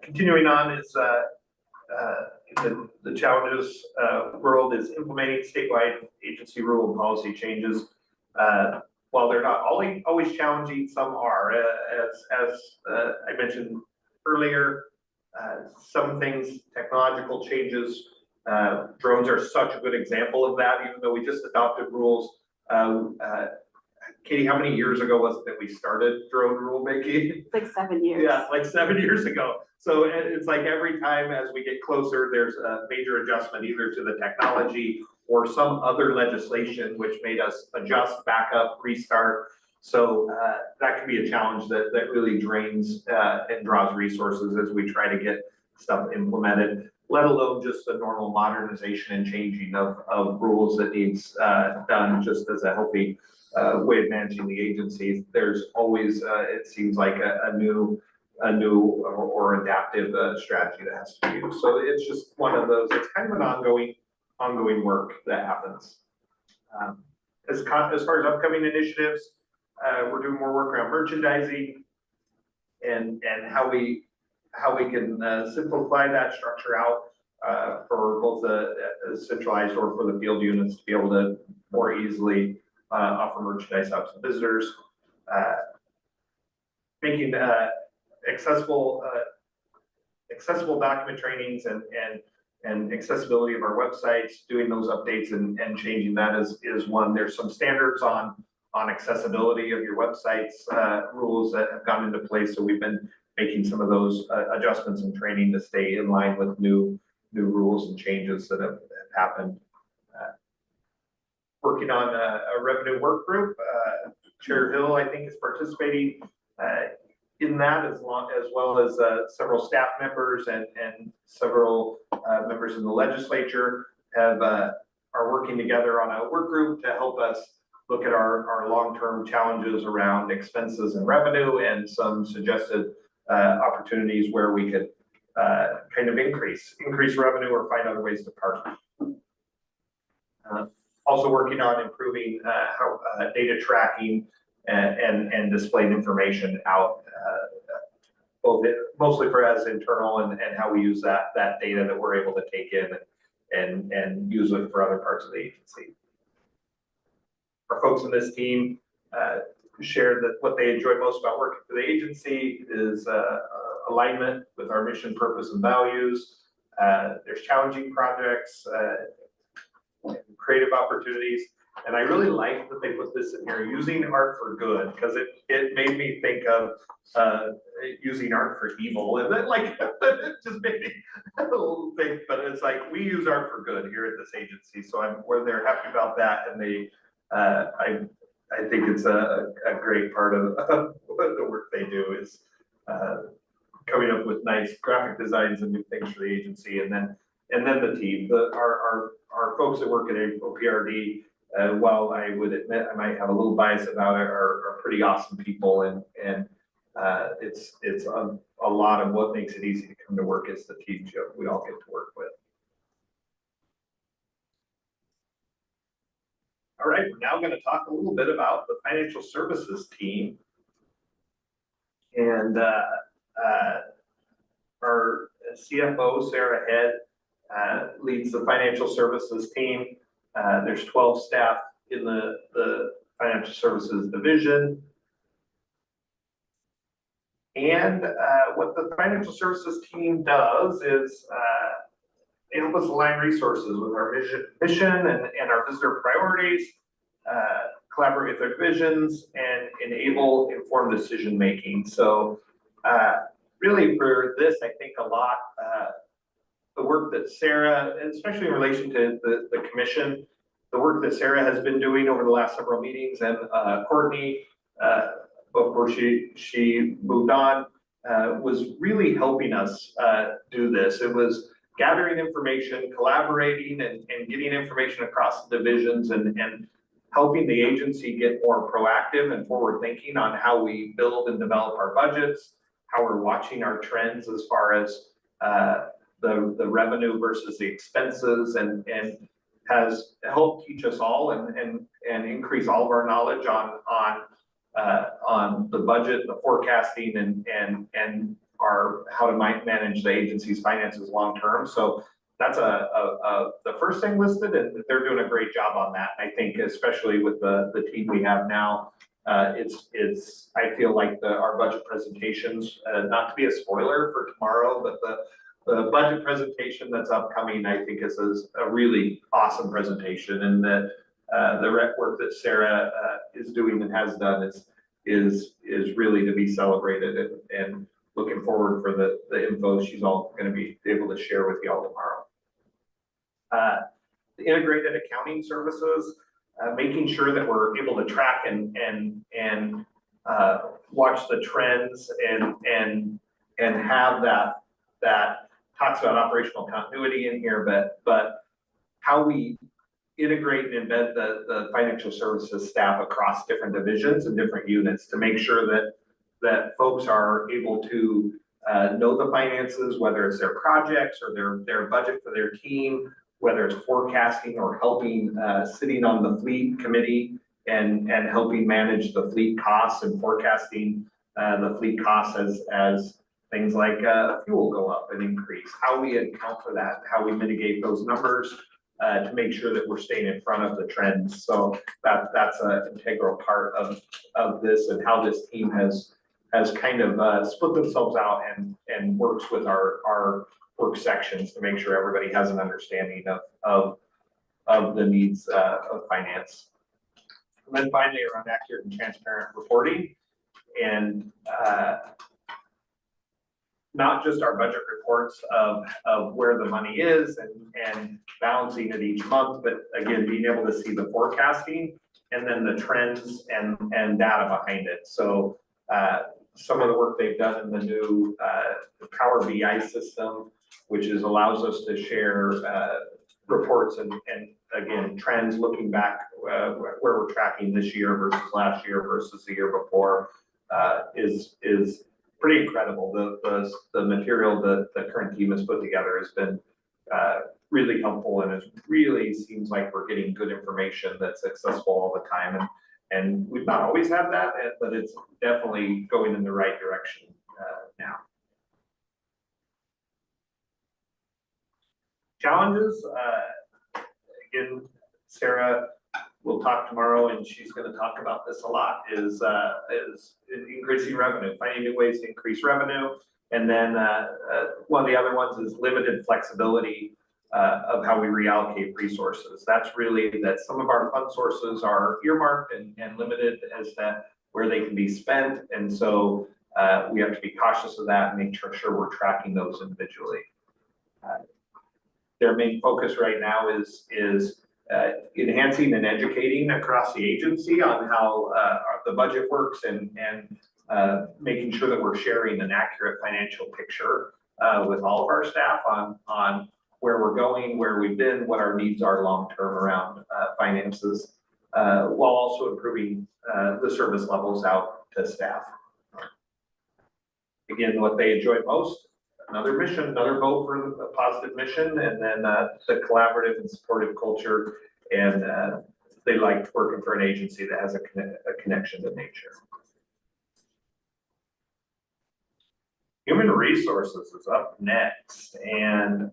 Continuing on is the challenges world is implementing statewide agency rule and policy changes. While they're not always challenging, some are. As I mentioned earlier, some things, technological changes, drones are such a good example of that, even though we just adopted rules. Katie, how many years ago was it that we started drone rulemaking? Like 7 years. Yeah, like 7 years ago. So it's like every time as we get closer, there's a major adjustment either to the technology or some other legislation which made us adjust, back up, restart. So that can be a challenge that really drains and draws resources as we try to get stuff implemented, let alone just the normal modernization and changing of rules that needs done just as a healthy way of managing the agencies. There's always, it seems like a new or adaptive strategy that has to be used. So it's just one of those, it's kind of an ongoing work that happens. As far as upcoming initiatives, we're doing more work around merchandising and how we can simplify that structure out for both the centralized or for the field units to be able to more easily offer merchandise out to visitors. Making accessible document trainings and accessibility of our websites, doing those updates and changing that is one. There's some standards on accessibility of your websites, rules that have gone into place. So we've been making some of those adjustments and training to stay in line with new rules and changes that have happened. Working on a revenue work group. Chair Hill, I think, is participating in that as well as several staff members and several members in the legislature are working together on a work group to help us look at our long-term challenges around expenses and revenue and some suggested opportunities where we could kind of increase revenue or find other ways to partner. Also working on improving how data tracking and displaying information out, mostly for as internal and how we use that data that we're able to take in and use it for other parts of the agency. Our folks in this team shared that what they enjoy most about working for the agency is alignment with our mission, purpose, and values. There's challenging projects, creative opportunities, and I really like that they put this in here, using art for good, because it made me think of using art for evil, and then like it just made me a little think, but it's like we use art for good here at this agency, so they're happy about that, and they I think it's a great part of the work they do is coming up with nice graphic designs and new things for the agency, and then the team, our folks that work at OPRD, while I would admit I might have a little bias about it, are pretty awesome people, and it's a lot of what makes it easy to come to work is the team we all get to work with. All right, we're now going to talk a little bit about the financial services team. And our CFO, Sarah Head, leads the financial services team. There's 12 staff in the financial services division. And what the financial services team does is they help us align resources with our mission and our visitor priorities, collaborate with their visions, and enable informed decision making. So really for this, I think a lot, the work that Sarah, especially in relation to the commission, the work that Sarah has been doing over the last several meetings, and Courtney, before she moved on, was really helping us do this. It was gathering information, collaborating, and getting information across the divisions, and helping the agency get more proactive and forward thinking on how we build and develop our budgets, how we're watching our trends as far as the revenue versus the expenses, and has helped teach us all and increase all of our knowledge on the budget, the forecasting, and how to manage the agency's finances long term. So that's the first thing listed, and they're doing a great job on that. I think especially with the team we have now, I feel like our budget presentations, not to be a spoiler for tomorrow, but the budget presentation that's upcoming, I think is a really awesome presentation, and the rep work that Sarah is doing and has done is really to be celebrated, and looking forward for the info she's all going to be able to share with you all tomorrow. The integrated accounting services, making sure that we're able to track and watch the trends and have that talks about operational continuity in here, but how we integrate and embed the financial services staff across different divisions and different units to make sure that folks are able to know the finances, whether it's their projects or their budget for their team, whether it's forecasting or helping, sitting on the fleet committee and helping manage the fleet costs and forecasting the fleet costs as things like fuel go up and increase, how we account for that, how we mitigate those numbers to make sure that we're staying in front of the trends. So that's an integral part of this, and how this team has kind of split themselves out and works with our work sections to make sure everybody has an understanding of the needs of finance. And then finally, around accurate and transparent reporting. And not just our budget reports of where the money is and balancing it each month, but again, being able to see the forecasting and then the trends and data behind it. So some of the work they've done in the new Power BI system, which allows us to share reports and again, trends looking back where we're tracking this year versus last year versus the year before is pretty incredible. The material that the current team has put together has been really helpful, and it really seems like we're getting good information that's accessible all the time. And we've not always had that, but it's definitely going in the right direction now. Challenges, again, Sarah will talk tomorrow, and she's going to talk about this a lot, is increasing revenue, finding new ways to increase revenue. And then one of the other ones is limited flexibility of how we reallocate resources. That's really that some of our fund sources are earmarked and limited as to where they can be spent. And so we have to be cautious of that and make sure we're tracking those individually. Their main focus right now is enhancing and educating across the agency on how the budget works and making sure that we're sharing an accurate financial picture with all of our staff on where we're going, where we've been, what our needs are long-term around finances, while also improving the service levels out to staff. Again, what they enjoy most, another mission, another vote for a positive mission, and then the collaborative and supportive culture, and they like working for an agency that has a connection to nature. Human resources is up next, and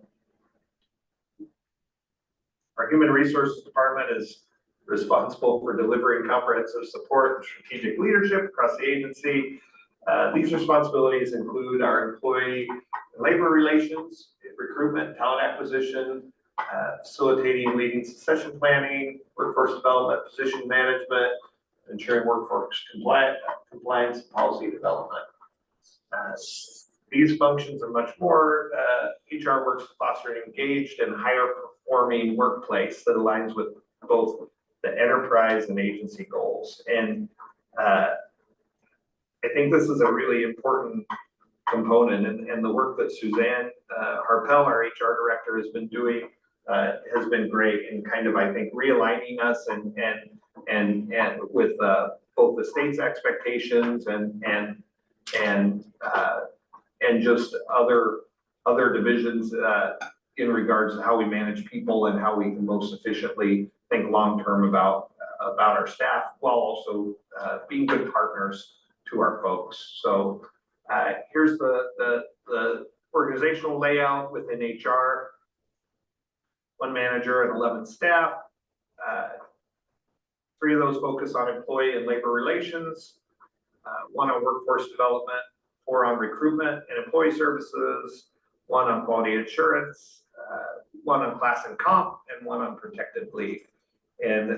our human resources department is responsible for delivering comprehensive support and strategic leadership across the agency. These responsibilities include our employee and labor relations, recruitment, talent acquisition, facilitating leading succession planning, workforce development, position management, ensuring workforce compliance, policy development. These functions and much more, HR works to foster an engaged and higher performing workplace that aligns with both the enterprise and agency goals. And I think this is a really important component, and the work that Suzanne Harpel, our HR director, has been doing has been great in kind of, I think, realigning us and with both the state's expectations and just other divisions in regards to how we manage people and how we can most efficiently think long-term about our staff, while also being good partners to our folks. So here's the organizational layout within HR. 1 manager and 11 staff. 3 of those focus on employee and labor relations, 1 on workforce development, 4 on recruitment and employee services, 1 on quality assurance, 1 on class and comp, and 1 on protected leave. And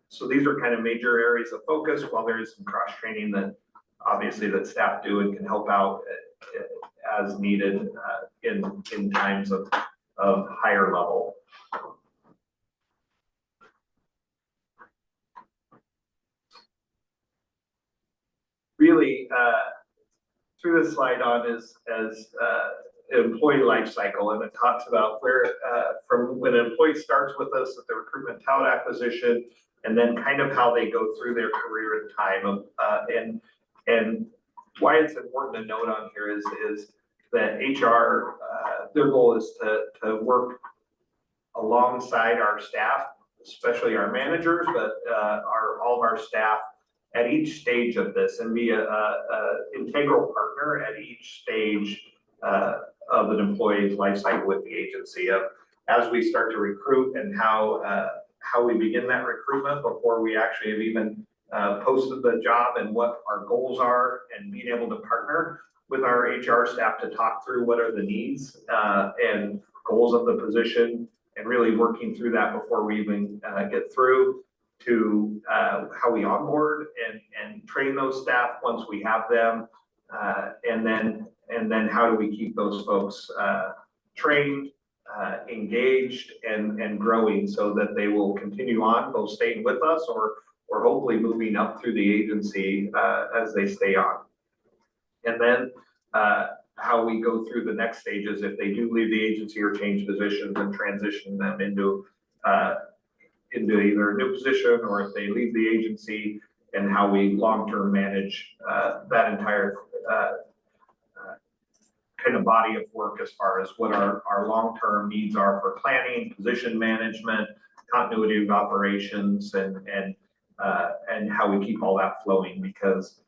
so these are kind of major areas of focus, while there is some cross-training that obviously that staff do and can help out as needed in times of higher level. Really, through this slide on is employee life cycle, and it talks about where from when an employee starts with us at the recruitment talent acquisition, and then kind of how they go through their career in time. And why it's important to note on here is that HR, their goal is to work alongside our staff, especially our managers, but all of our staff at each stage of this, and be a integral partner at each stage of an employee's life cycle with the agency, as we start to recruit, and how we begin that recruitment before we actually have even posted the job, and what our goals are, and being able to partner with our HR staff to talk through what are the needs and goals of the position, and really working through that before we even get through. to how we onboard and train those staff once we have them, and then how do we keep those folks trained, engaged, and growing so that they will continue on, both staying with us or hopefully moving up through the agency as they stay on. And then how we go through the next stages if they do leave the agency or change positions and transition them into either a new position, or if they leave the agency, and how we long-term manage that entire kind of body of work as far as what our long-term needs are for planning, position management, continuity of operations, and how we keep all that flowing, because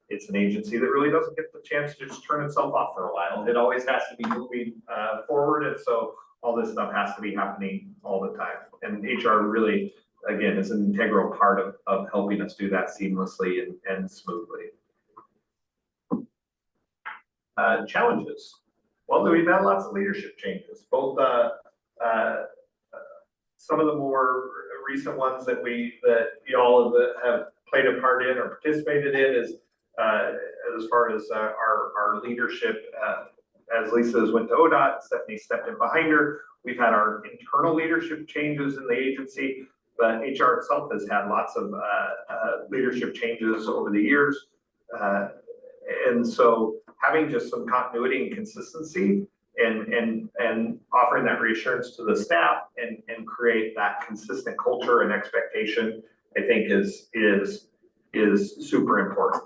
it's an agency that really doesn't get the chance to just turn itself off for a while. It always has to be moving forward, and so all this stuff has to be happening all the time. And HR really, again, is an integral part of helping us do that seamlessly and smoothly. Challenges. Well, we've had lots of leadership changes, both some of the more recent ones that you all have played a part in or participated in is as far as our leadership. As Lisa went to ODOT, Stephanie stepped in behind her. We've had our internal leadership changes in the agency, but HR itself has had lots of leadership changes over the years. And so having just some continuity and consistency and offering that reassurance to the staff and create that consistent culture and expectation, I think is super important.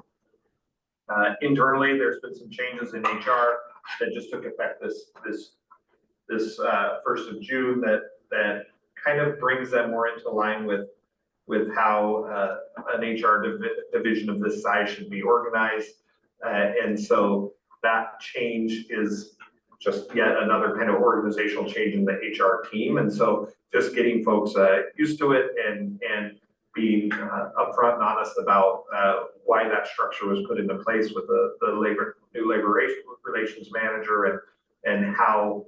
Internally, there's been some changes in HR that just took effect this 1st of June that kind of brings them more into line with how an HR division of this size should be organized. And so that change is just yet another kind of organizational change in the HR team. And so just getting folks used to it and being upfront and honest about why that structure was put into place with the new labor relations manager, and how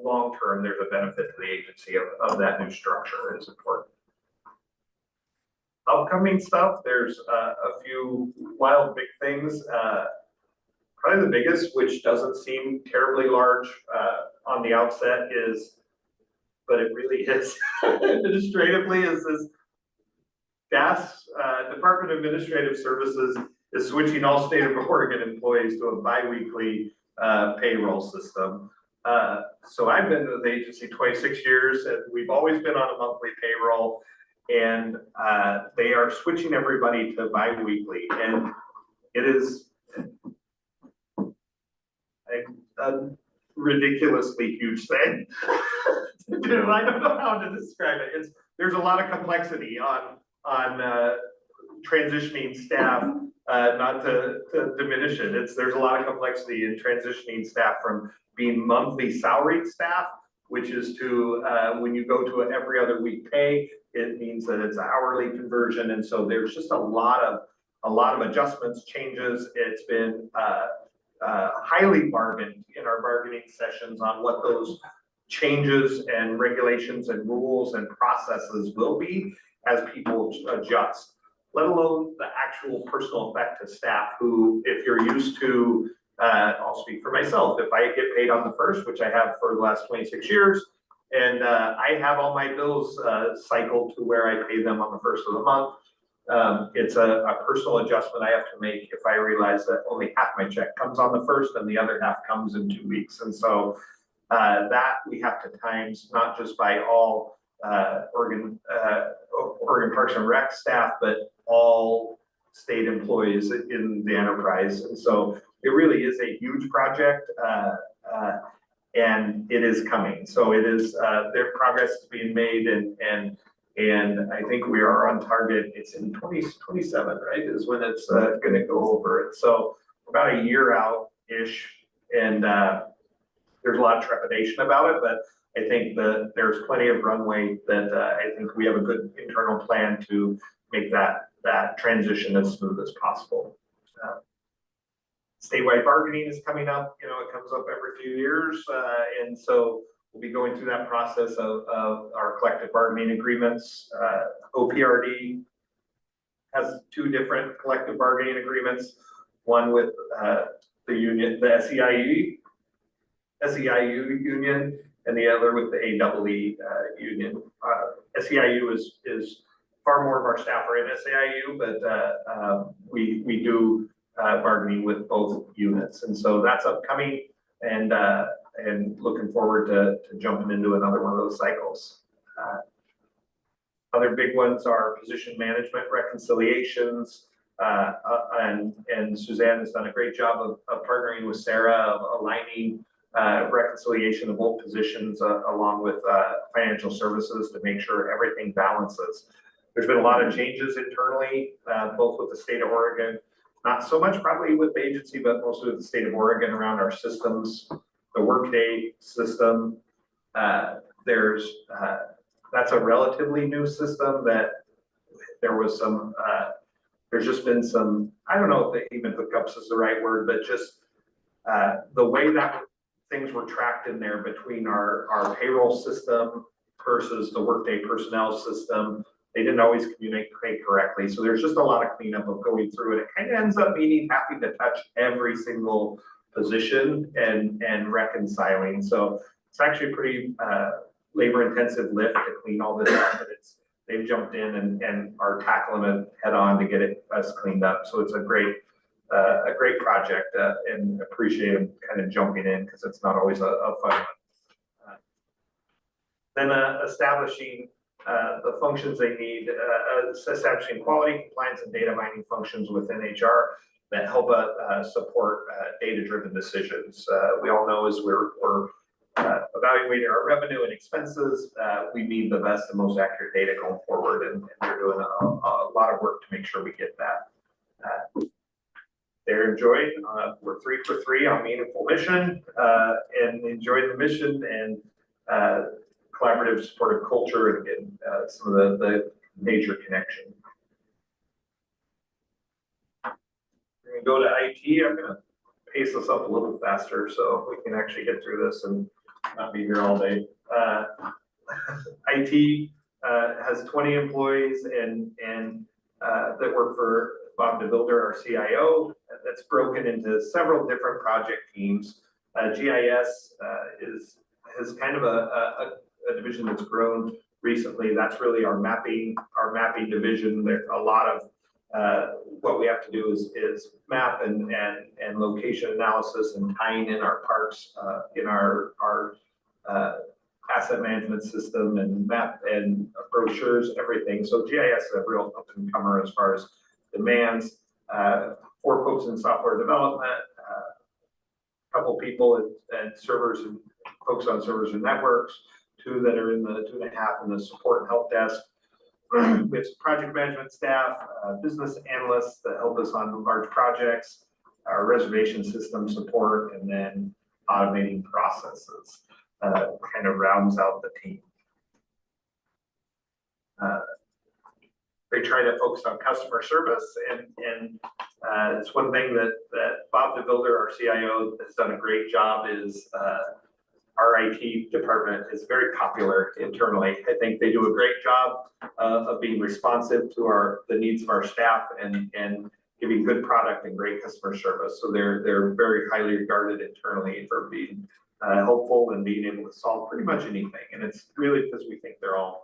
long-term there's a benefit to the agency of that new structure is important. Upcoming stuff, there's a few wild big things. Probably the biggest, which doesn't seem terribly large on the outset, but it really is administratively, is this Department of Administrative Services is switching all state of Oregon employees to a bi-weekly payroll system. So I've been with the agency 26 years, and we've always been on a monthly payroll, and they are switching everybody to bi-weekly, and it is a ridiculously huge thing to do. I don't know how to describe it. There's a lot of complexity on transitioning staff, not to diminish it. There's a lot of complexity in transitioning staff from being monthly salaried staff, which is to when you go to every other week pay, it means that it's an hourly conversion, and so there's just a lot of adjustments, changes. It's been highly bargained in our bargaining sessions on what those changes and regulations and rules and processes will be as people adjust, let alone the actual personal effect to staff who, if you're used to, I'll speak for myself, if I get paid on the 1st, which I have for the last 26 years, and I have all my bills cycled to where I pay them on the 1st of the month. It's a personal adjustment I have to make if I realize that only half my check comes on the 1st and the other half comes in 2 weeks. And so that we have to times not just by all Oregon Parks and Rec staff, but all state employees in the enterprise. And so it really is a huge project, and it is coming. So it is their progress is being made, and I think we are on target. It's in 2027, right, is when it's going to go over it. So about a year out-ish, and there's a lot of trepidation about it, but I think that there's plenty of runway that I think we have a good internal plan to make that transition as smooth as possible. Statewide bargaining is coming up. It comes up every few years, and so we'll be going through that process of our collective bargaining agreements. OPRD has two different collective bargaining agreements, one with the union, the SEIU union, and the other with the AEE union. SEIU is far more of our staff are in SEIU, but we do bargaining with both units, and so that's upcoming, and looking forward to jumping into another one of those cycles. Other big ones are position management reconciliations, and Suzanne has done a great job of partnering with Sarah, of aligning reconciliation of both positions along with financial services to make sure everything balances. There's been a lot of changes internally, both with the state of Oregon, not so much probably with the agency, but mostly with the state of Oregon around our systems, the Workday system. That's a relatively new system that there was some, there's just been some, I don't know if even hookups is the right word, but just the way that things were tracked in there between our payroll system versus the Workday personnel system, they didn't always communicate correctly. So there's just a lot of cleanup of going through it. It kind of ends up meaning having to touch every single position and reconciling. So it's actually a pretty labor intensive lift to clean all this up, but they've jumped in and are tackling it head on to get us cleaned up. So it's a great project, and appreciate them kind of jumping in, because it's not always a fun one. Then establishing the functions they need, establishing quality, compliance, and data mining functions within HR that help support data-driven decisions. We all know as we're evaluating our revenue and expenses, we need the best and most accurate data going forward, and they're doing a lot of work to make sure we get that. They're enjoying, we're 3 for 3 on meaningful mission, and enjoying the mission and collaborative supportive culture and some of the major connection. We're gonna go to IT. I'm gonna pace this up a little faster so we can actually get through this and not be here all day. IT has 20 employees and that work for Bob DeVilder, our CIO. That's broken into several different project teams. GIS is kind of a division that's grown recently. That's really our mapping division. There's a lot of what we have to do is map and location analysis and tying in our parks in our asset management system and map and brochures, everything. So GIS is a real up and comer as far as demands. 4 folks in software development, a couple people and servers and folks on servers and networks, 2 that are in the 2.5 in the support and help desk. We have some project management staff, business analysts that help us on large projects, our reservation system support, and then automating processes kind of rounds out the team. They try to focus on customer service, and it's one thing that Bob DeVilder, our CIO, has done a great job is our IT department is very popular internally. I think they do a great job of being responsive to the needs of our staff and giving good product and great customer service. So they're very highly regarded internally for being helpful and being able to solve pretty much anything. And it's really because we think they're all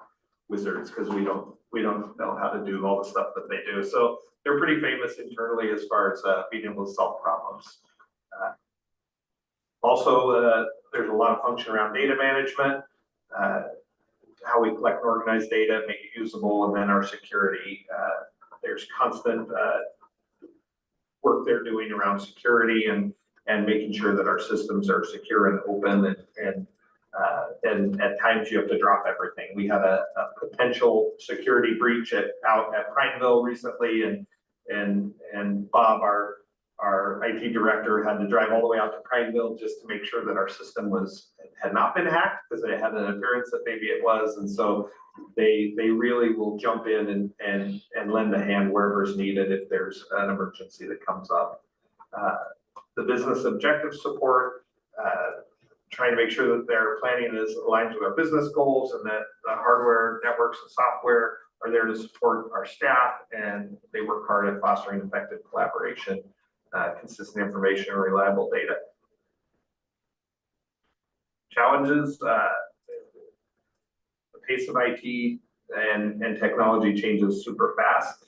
wizards, because we don't know how to do all the stuff that they do. So they're pretty famous internally as far as being able to solve problems. Also, there's a lot of function around data management, how we collect and organize data, make it usable, and then our security. There's constant work they're doing around security and making sure that our systems are secure and open, and at times you have to drop everything. We had a potential security breach out at Prineville recently, and Bob, our IT director, had to drive all the way out to Prineville just to make sure that our system had not been hacked, because it had an appearance that maybe it was. And so they really will jump in and lend a hand wherever is needed if there's an emergency that comes up. The business objective support, trying to make sure that their planning is aligned with our business goals and that the hardware, networks, and software are there to support our staff, and they work hard at fostering effective collaboration, consistent information, and reliable data. Challenges, the pace of IT and technology changes super fast,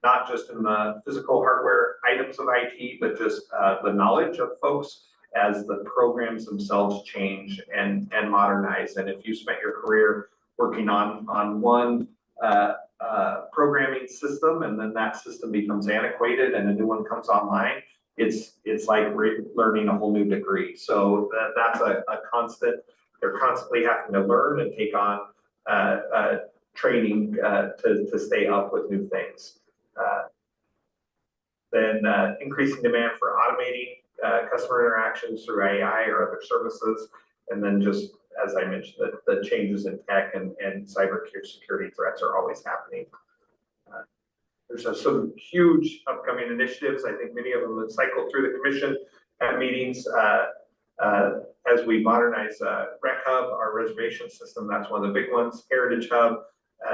not just in the physical hardware items of IT, but just the knowledge of folks as the programs themselves change and modernize. And if you spent your career working on one programming system, and then that system becomes antiquated and a new one comes online, it's like learning a whole new degree. So that's a constant. They're constantly having to learn and take on training to stay up with new things. Then increasing demand for automating customer interactions through AI or other services, and then just as I mentioned, the changes in tech and cyber security threats are always happening. There's some huge upcoming initiatives. I think many of them have cycled through the commission at meetings as we modernize Rec Hub, our reservation system. That's one of the big ones. Heritage Hub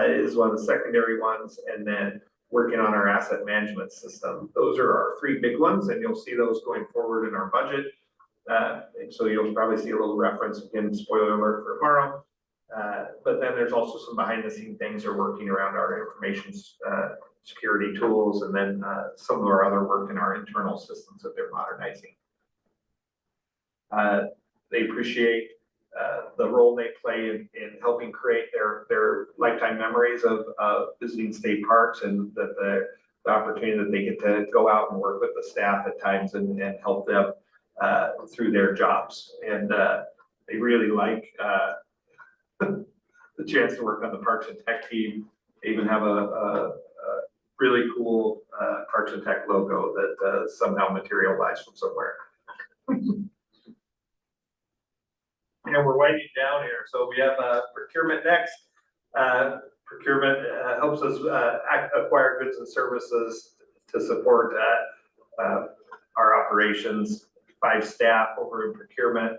is one of the secondary ones, and then working on our asset management system. Those are our three big ones, and you'll see those going forward in our budget. And so you'll probably see a little reference, again, spoiler alert for tomorrow. But then there's also some behind the scene things are working around our information security tools, and then some of our other work in our internal systems that they're modernizing. They appreciate the role they play in helping create their lifetime memories of visiting state parks, and that the opportunity that they get to go out and work with the staff at times and help them through their jobs. And they really like the chance to work on the Parks and Tech team. They even have a really cool Parks and Tech logo that somehow materialized from somewhere. And we're winding down here. So we have procurement next. Procurement helps us acquire goods and services to support our operations. 5 staff over in procurement,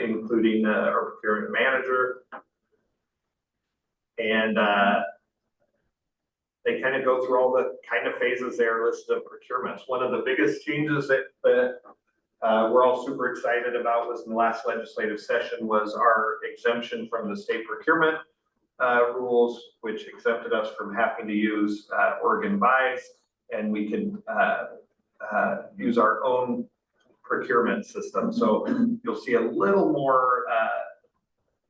including our procurement manager. And they kind of go through all the kind of phases there listed of procurements. One of the biggest changes that we're all super excited about was in the last legislative session was our exemption from the state procurement rules, which exempted us from having to use Oregon buys, and we could use our own procurement system. So you'll see a little more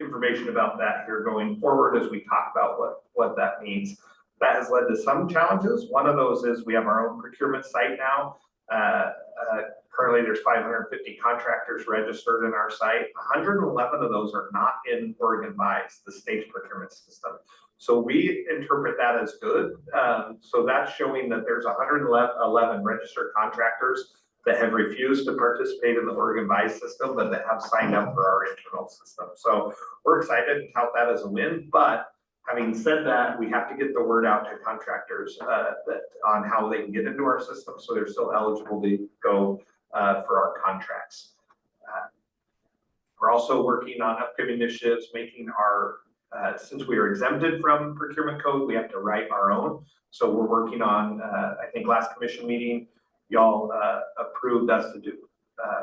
information about that here going forward as we talk about what that means. That has led to some challenges. One of those is we have our own procurement site now. Currently, there's 550 contractors registered in our site. 111 of those are not in Oregon buys, the state's procurement system. So we interpret that as good. So that's showing that there's 111 registered contractors that have refused to participate in the Oregon buys system, but that have signed up for our internal system. So we're excited to tout that as a win. But having said that, we have to get the word out to contractors on how they can get into our system, so they're still eligible to go for our contracts. We're also working on upcoming initiatives, making our, since we are exempted from procurement code, we have to write our own. So we're working on, I think last commission meeting, y'all approved us to do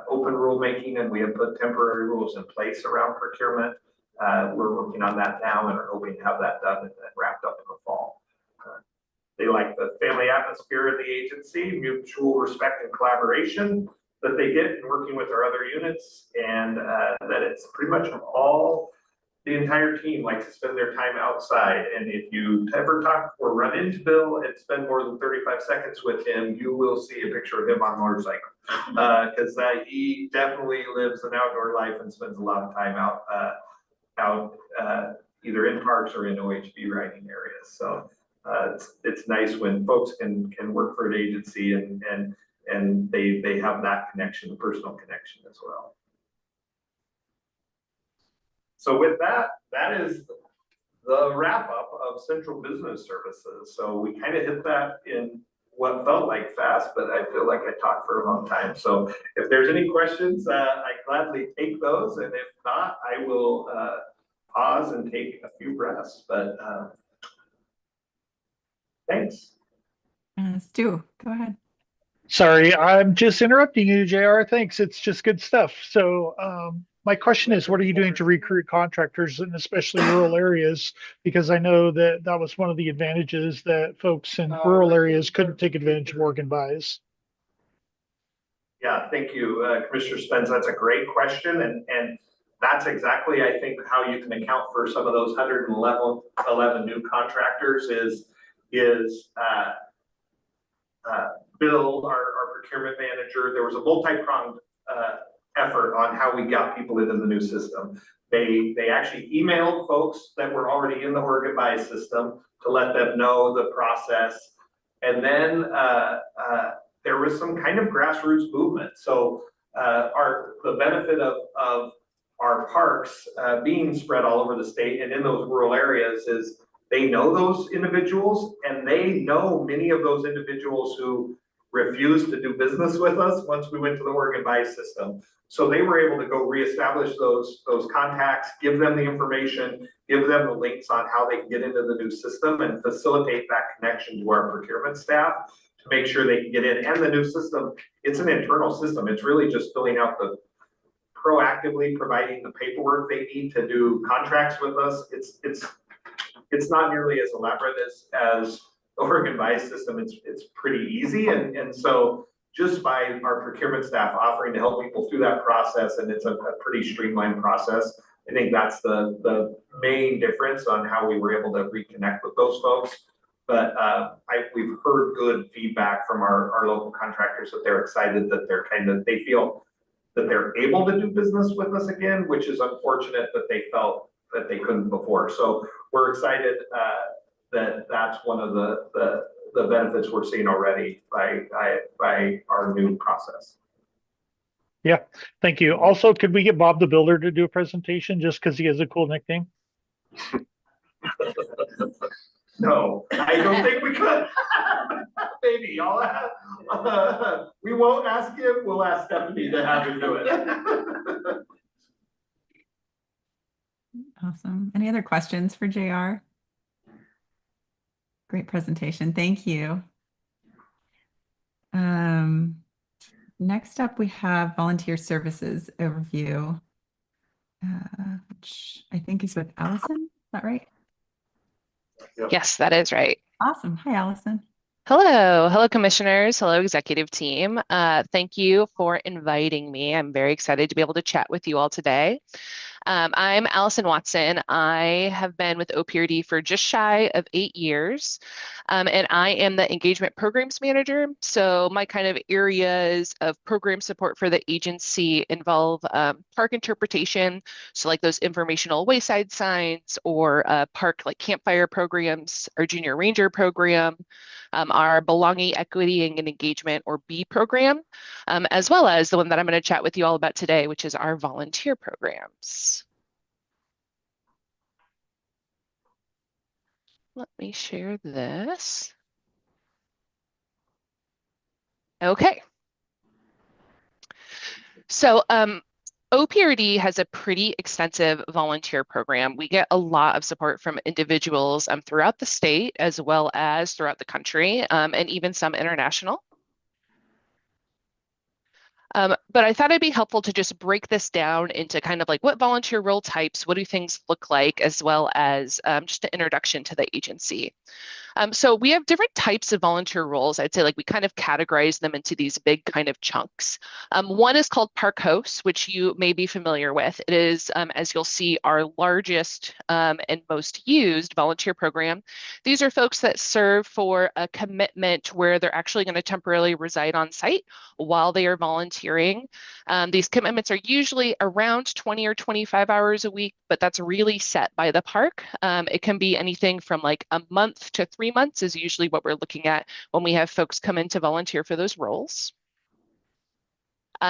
open rulemaking, and we have put temporary rules in place around procurement. We're working on that now and are hoping to have that done and wrapped up in the fall. They like the family atmosphere of the agency, mutual respect and collaboration that they get in working with our other units, and that it's pretty much all, the entire team likes to spend their time outside. And if you ever talk or run into Bill and spend more than 35 seconds with him, you will see a picture of him on a motorcycle, because he definitely lives an outdoor life and spends a lot of time out either in parks or in OHV riding areas. So it's nice when folks can work for an agency and they have that connection, personal connection as well. So with that, that is the wrap up of Central Business Services. So we kind of hit that in what felt like fast, but I feel like I talked for a long time. So if there's any questions, I gladly take those. And if not, I will pause and take a few breaths, but thanks. Stu, go ahead. Sorry, I'm just interrupting you, JR. Thanks. It's just good stuff. So my question is, what are you doing to recruit contractors in especially rural areas? Because I know that that was one of the advantages that folks in rural areas couldn't take advantage of Oregon Buys. Yeah, thank you, Commissioner Spence. That's a great question. And that's exactly, I think, how you can account for some of those 111 new contractors is Bill, our procurement manager. There was a multi-pronged effort on how we got people into the new system. They actually emailed folks that were already in the Oregon Buys system to let them know the process. And then there was some kind of grassroots movement. So the benefit of our parks being spread all over the state and in those rural areas is they know those individuals, and they know many of those individuals who refused to do business with us once we went to the Oregon Buys system. So they were able to go reestablish those contacts, give them the information, give them the links on how they can get into the new system, and facilitate that connection to our procurement staff to make sure they can get in. And the new system, it's an internal system. It's really just filling out proactively providing the paperwork they need to do contracts with us. It's not nearly as elaborate as the Oregon Buys system. It's pretty easy. And so just by our procurement staff offering to help people through that process, and it's a pretty streamlined process, I think that's the main difference on how we were able to reconnect with those folks. But we've heard good feedback from our local contractors that they're excited, that they feel that they're able to do business with us again, which is unfortunate that they felt that they couldn't before. So we're excited that that's one of the benefits we're seeing already by our new process. Yeah, thank you. Also, could we get Bob the Builder to do a presentation just because he has a cool nickname? No, I don't think we could. Maybe we won't ask him. We'll ask Stephanie to have him do it. Awesome. Any other questions for JR? Great presentation. Thank you. Next up, we have volunteer services overview, which I think is with Allison. Is that right? Yes, that is right. Awesome. Hi, Allison. Hello, commissioners. Hello, executive team. Thank you for inviting me. I'm very excited to be able to chat with you all today. I'm Allison Watson. I have been with OPRD for just shy of 8 years, and I am the engagement programs manager. So my kind of areas of program support for the agency involve park interpretation, so like those informational wayside signs, or park like campfire programs, our junior ranger program, our belonging, equity, and engagement, or B program, as well as the one that I'm going to chat with you all about today, which is our volunteer programs. Let me share this. Okay. So OPRD has a pretty extensive volunteer program. We get a lot of support from individuals throughout the state, as well as throughout the country, and even some international. But I thought it'd be helpful to just break this down into kind of like what volunteer role types, what do things look like, as well as just an introduction to the agency. So we have different types of volunteer roles. I'd say like we kind of categorize them into these big kind of chunks. One is called park hosts, which you may be familiar with. It is, as you'll see, our largest and most used volunteer program. These are folks that serve for a commitment where they're actually going to temporarily reside on site while they are volunteering. These commitments are usually around 20 or 25 hours a week, but that's really set by the park. It can be anything from like a month to 3 months is usually what we're looking at when we have folks come in to volunteer for those roles.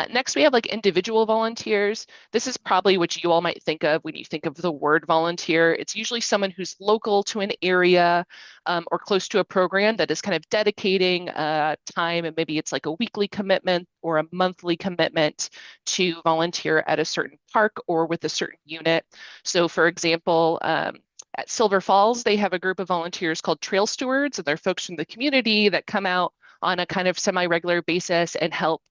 Next, we have like individual volunteers. This is probably what you all might think of when you think of the word volunteer. It's usually someone who's local to an area or close to a program that is kind of dedicating time, and maybe it's like a weekly commitment or a monthly commitment to volunteer at a certain park or with a certain unit. So for example, at Silver Falls, they have a group of volunteers called Trail Stewards, and they're folks from the community that come out on a kind of semi-regular basis and help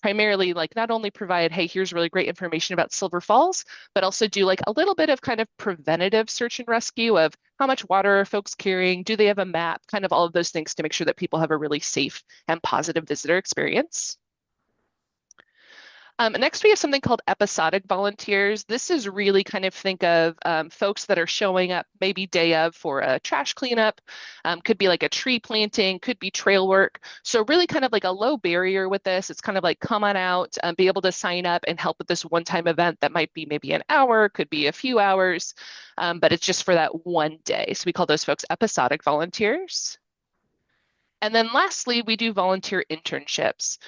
primarily like not only provide, hey, here's really great information about Silver Falls, but also do like a little bit of kind of preventative search and rescue of how much water are folks carrying, do they have a map, kind of all of those things to make sure that people have a really safe and positive visitor experience. Next, we have something called episodic volunteers. This is really kind of think of folks that are showing up maybe day of for a trash cleanup, could be like a tree planting, could be trail work. So really kind of like a low barrier with this. It's kind of like come on out, be able to sign up and help with this one-time event that might be maybe an hour, could be a few hours, but it's just for that one day. So we call those folks episodic volunteers. And then lastly, we do volunteer internships.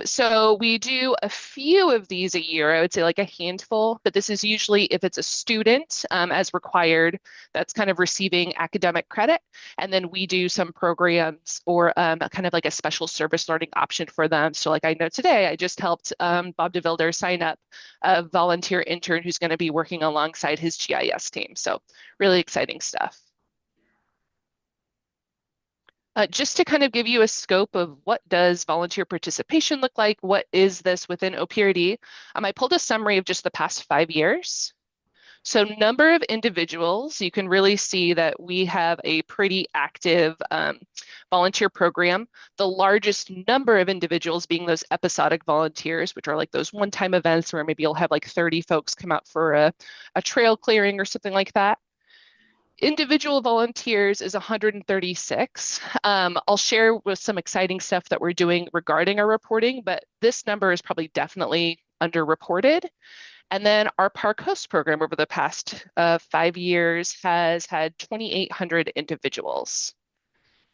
So we do a few of these a year, I would say like a handful, but this is usually if it's a student as required, that's kind of receiving academic credit. And then we do some programs or kind of like a special service learning option for them. So like I know today, I just helped Bob DeVilder sign up a volunteer intern who's going to be working alongside his GIS team. So really exciting stuff. Just to kind of give you a scope of what does volunteer participation look like, what is this within OPRD, I pulled a summary of just the past 5 years. So number of individuals, you can really see that we have a pretty active volunteer program. The largest number of individuals being those episodic volunteers, which are like those one-time events where maybe you'll have like 30 folks come out for a trail clearing or something like that. Individual volunteers is 136. I'll share with some exciting stuff that we're doing regarding our reporting, but this number is probably definitely underreported. And then our park host program over the past 5 years has had 2,800 individuals.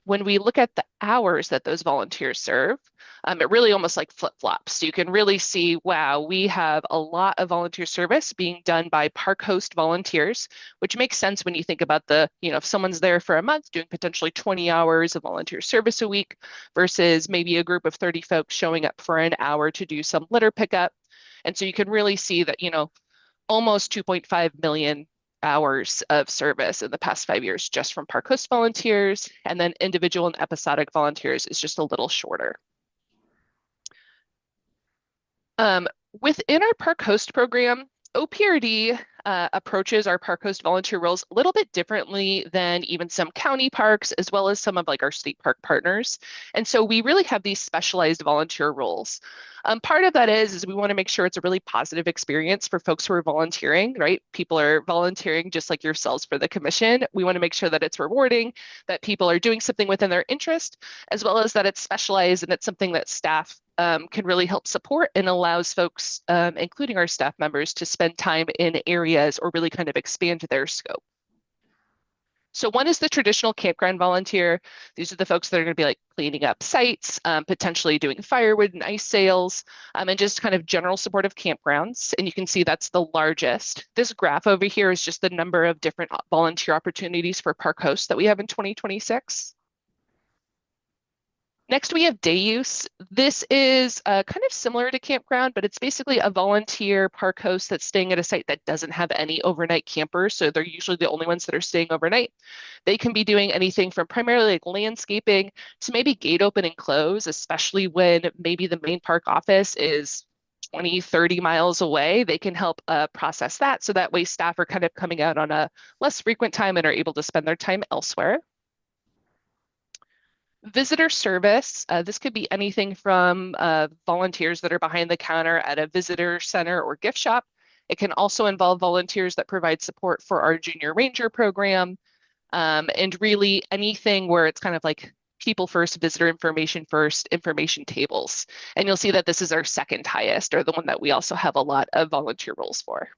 When we look at the hours that those volunteers serve, it really almost like flip-flops. You can really see, wow, we have a lot of volunteer service being done by park host volunteers, which makes sense when you think about the, if someone's there for a month doing potentially 20 hours of volunteer service a week versus maybe a group of 30 folks showing up for an hour to do some litter pickup. And so you can really see that, almost 2.5 million hours of service in the past 5 years just from park host volunteers, and then individual and episodic volunteers is just a little shorter. Within our park host program, OPRD approaches our park host volunteer roles a little bit differently than even some county parks, as well as some of like our state park partners. And so we really have these specialized volunteer roles. Part of that is we want to make sure it's a really positive experience for folks who are volunteering, right? People are volunteering just like yourselves for the commission. We want to make sure that it's rewarding, that people are doing something within their interest, as well as that it's specialized and it's something that staff can really help support and allows folks, including our staff members, to spend time in areas or really kind of expand their scope. So one is the traditional campground volunteer. These are the folks that are going to be like cleaning up sites, potentially doing firewood and ice sales, and just kind of general support of campgrounds. And you can see that's the largest. This graph over here is just the number of different volunteer opportunities for park hosts that we have in 2026. Next, we have day use. This is kind of similar to campground, but it's basically a volunteer park host that's staying at a site that doesn't have any overnight campers. So they're usually the only ones that are staying overnight. They can be doing anything from primarily like landscaping to maybe gate open and close, especially when maybe the main park office is 20, 30 miles away. They can help process that. So that way staff are kind of coming out on a less frequent time and are able to spend their time elsewhere. Visitor service, this could be anything from volunteers that are behind the counter at a visitor center or gift shop. It can also involve volunteers that provide support for our junior ranger program, and really anything where it's kind of like people first, visitor information first, information tables. And you'll see that this is our second highest, or the one that we also have a lot of volunteer roles for.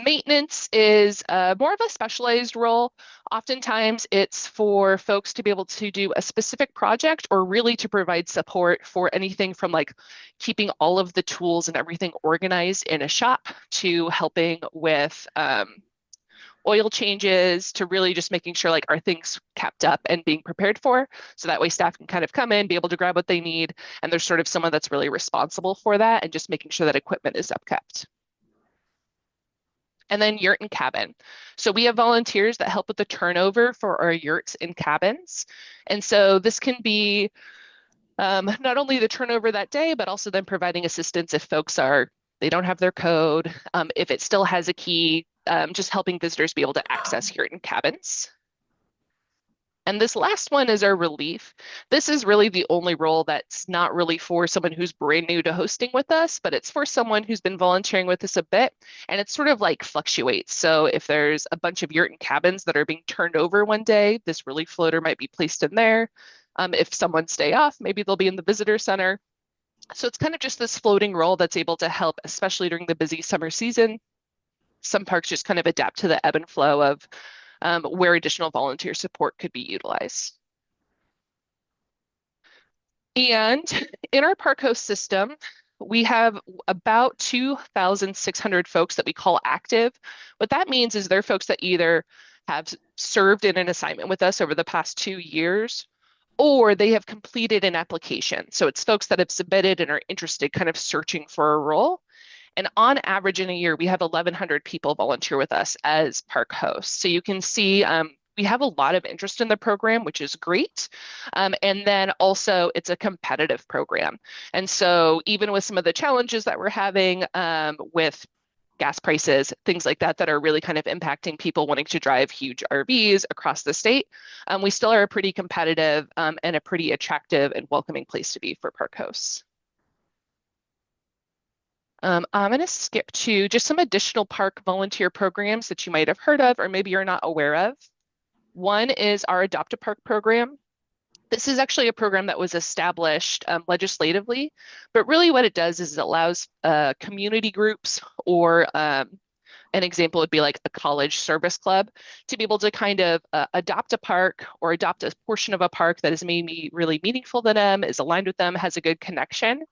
Maintenance is more of a specialized role. Oftentimes it's for folks to be able to do a specific project or really to provide support for anything from like keeping all of the tools and everything organized in a shop to helping with oil changes to really just making sure like are things kept up and being prepared for. So that way staff can kind of come in, be able to grab what they need. And there's sort of someone that's really responsible for that and just making sure that equipment is upkept. And then yurt and cabin. So we have volunteers that help with the turnover for our yurts and cabins. And so this can be not only the turnover that day, but also then providing assistance if folks they don't have their code, if it still has a key, just helping visitors be able to access yurt and cabins. And this last one is our relief. This is really the only role that's not really for someone who's brand new to hosting with us, but it's for someone who's been volunteering with us a bit, and it sort of like fluctuates. So if there's a bunch of yurt and cabins that are being turned over one day, this relief floater might be placed in there. If someone stay off, maybe they'll be in the visitor center. So it's kind of just this floating role that's able to help, especially during the busy summer season. Some parks just kind of adapt to the ebb and flow of where additional volunteer support could be utilized. And in our park host system, we have about 2,600 folks that we call active. What that means is they're folks that either have served in an assignment with us over the past 2 years, or they have completed an application. So it's folks that have submitted and are interested, kind of searching for a role. And on average in a year, we have 1,100 people volunteer with us as park hosts. So you can see we have a lot of interest in the program, which is great. And then also it's a competitive program. And so even with some of the challenges that we're having with gas prices, things like that, that are really kind of impacting people wanting to drive huge RVs across the state, we still are a pretty competitive and a pretty attractive and welcoming place to be for park hosts. I'm going to skip to just some additional park volunteer programs that you might have heard of or maybe you're not aware of. One is our Adopt a Park program. This is actually a program that was established legislatively, but really what it does is it allows community groups or an example would be like a college service club to be able to kind of adopt a park or adopt a portion of a park that is maybe really meaningful to them, is aligned with them, has a good connection.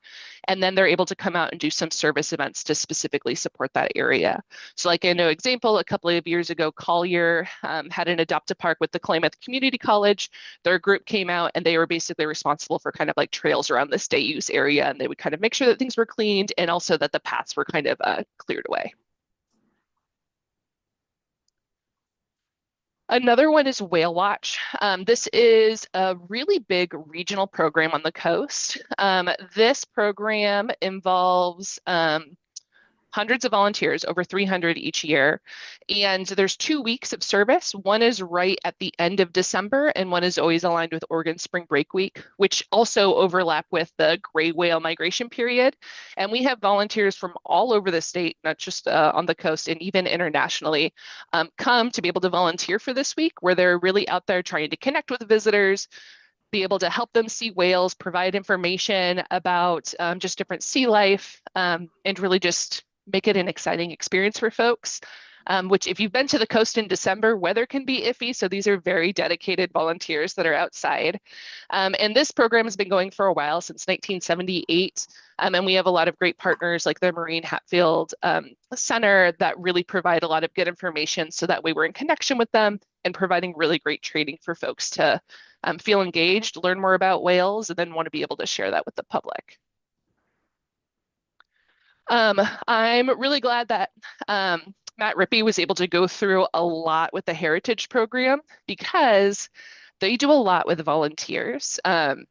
And then they're able to come out and do some service events to specifically support that area. So like I know example, a couple of years ago, Collier had an adopt a park with the Klamath Community College. Their group came out and they were basically responsible for kind of like trails around the state use area. And they would kind of make sure that things were cleaned and also that the paths were kind of cleared away. Another one is Whale Watch. This is a really big regional program on the coast. This program involves hundreds of volunteers, over 300 each year. And there's 2 weeks of service. One is right at the end of December, and one is always aligned with Oregon Spring Break Week, which also overlap with the gray whale migration period. And we have volunteers from all over the state, not just on the coast and even internationally, come to be able to volunteer for this week, where they're really out there trying to connect with visitors, be able to help them see whales, provide information about just different sea life, and really just make it an exciting experience for folks, which if you've been to the coast in December, weather can be iffy. So these are very dedicated volunteers that are outside. And this program has been going for a while, since 1978. And we have a lot of great partners like the Marine Hatfield Center that really provide a lot of good information. So that way we're in connection with them and providing really great training for folks to feel engaged, learn more about whales, and then want to be able to share that with the public. I'm really glad that Matt Rippey was able to go through a lot with the Heritage program because they do a lot with volunteers. And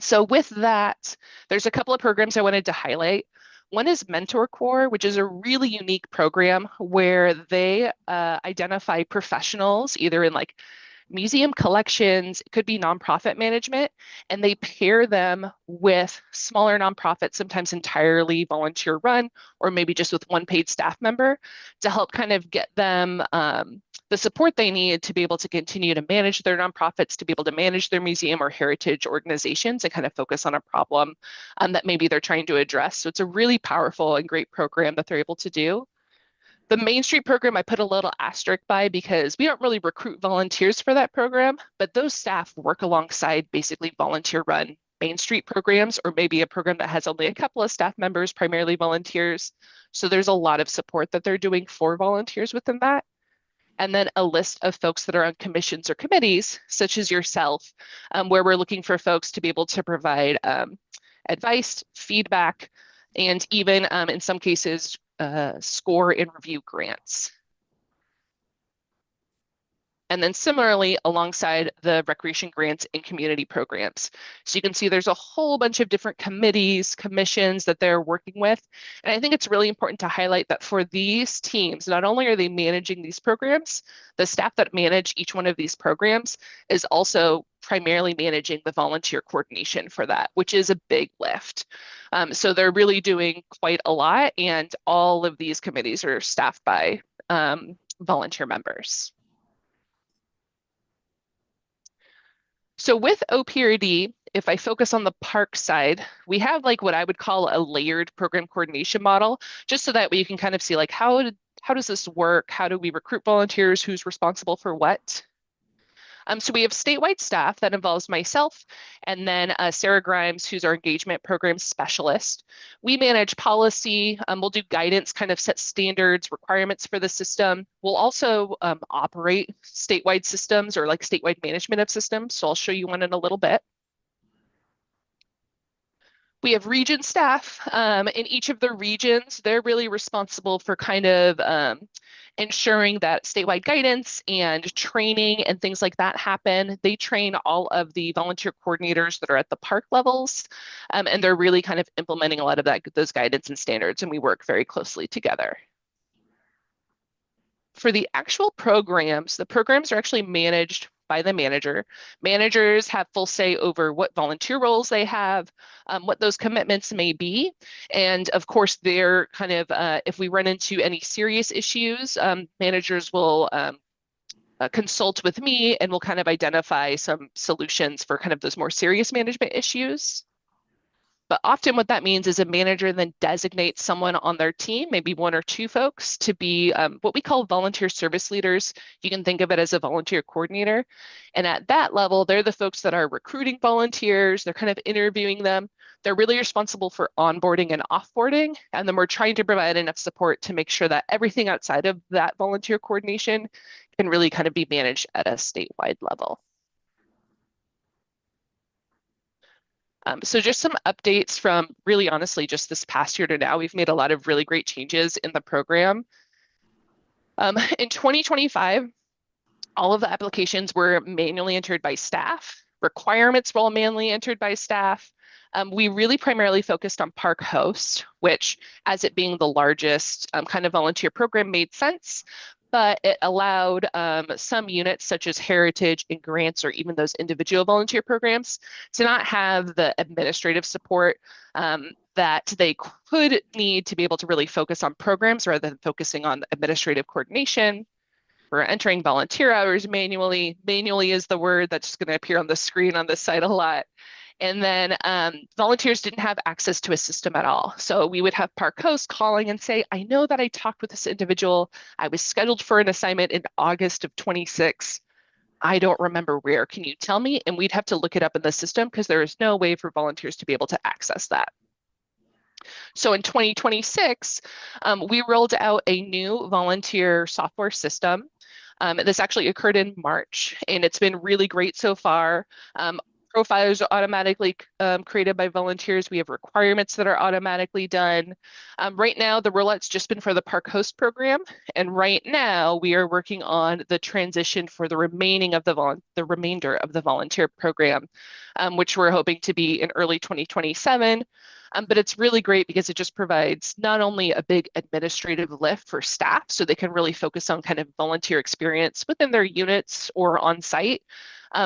so with that, there's a couple of programs I wanted to highlight. One is Mentor Corps, which is a really unique program where they identify professionals either in like museum collections, it could be nonprofit management, and they pair them with smaller nonprofits, sometimes entirely volunteer run, or maybe just with one paid staff member to help kind of get them the support they need to be able to continue to manage their nonprofits, to be able to manage their museum or heritage organizations and kind of focus on a problem that maybe they're trying to address. So it's a really powerful and great program that they're able to do. The Main Street program I put a little asterisk by because we don't really recruit volunteers for that program, but those staff work alongside basically volunteer run Main Street programs, or maybe a program that has only a couple of staff members, primarily volunteers. So there's a lot of support that they're doing for volunteers within that. And then a list of folks that are on commissions or committees, such as yourself, where we're looking for folks to be able to provide advice, feedback, and even in some cases, score and review grants. And then similarly, alongside the recreation grants and community programs. So you can see there's a whole bunch of different committees, commissions that they're working with. And I think it's really important to highlight that for these teams, not only are they managing these programs, the staff that manage each one of these programs is also primarily managing the volunteer coordination for that, which is a big lift. So they're really doing quite a lot, and all of these committees are staffed by volunteer members. So with OPRD, if I focus on the park side, we have like what I would call a layered program coordination model, just so that way you can kind of see like how does this work? How do we recruit volunteers? Who's responsible for what? So we have statewide staff that involves myself and then Sarah Grimes, who's our engagement program specialist. We manage policy, we'll do guidance, kind of set standards, requirements for the system. We'll also operate statewide systems or like statewide management of systems. So I'll show you one in a little bit. We have region staff in each of the regions. They're really responsible for kind of ensuring that statewide guidance and training and things like that happen. They train all of the volunteer coordinators that are at the park levels, and they're really kind of implementing a lot of those guidance and standards, and we work very closely together. For the actual programs, the programs are actually managed by the manager. Managers have full say over what volunteer roles they have, what those commitments may be. And of course, they're kind of, if we run into any serious issues, managers will consult with me and we'll kind of identify some solutions for kind of those more serious management issues. But often what that means is a manager then designates someone on their team, maybe one or two folks, to be what we call volunteer service leaders. You can think of it as a volunteer coordinator. And at that level, they're the folks that are recruiting volunteers. They're kind of interviewing them. They're really responsible for onboarding and offboarding. And then we're trying to provide enough support to make sure that everything outside of that volunteer coordination can really kind of be managed at a statewide level. So just some updates from really honestly just this past year to now. We've made a lot of really great changes in the program. In 2025, all of the applications were manually entered by staff. Requirements were all manually entered by staff. We really primarily focused on park host, which as it being the largest kind of volunteer program made sense. But it allowed some units such as heritage and grants or even those individual volunteer programs to not have the administrative support that they could need to be able to really focus on programs rather than focusing on administrative coordination. We're entering volunteer hours manually. Manually is the word that's going to appear on the screen on this site a lot. And then volunteers didn't have access to a system at all. So we would have park hosts calling and say, I know that I talked with this individual. I was scheduled for an assignment in August of 26. I don't remember where. Can you tell me? And we'd have to look it up in the system because there is no way for volunteers to be able to access that. So in 2026, we rolled out a new volunteer software system. This actually occurred in March, and it's been really great so far. Profiles are automatically created by volunteers. We have requirements that are automatically done. Right now, the rollout's just been for the park host program. And right now, we are working on the transition for the remainder of the volunteer program, which we're hoping to be in early 2027. But it's really great because it just provides not only a big administrative lift for staff so they can really focus on kind of volunteer experience within their units or on site,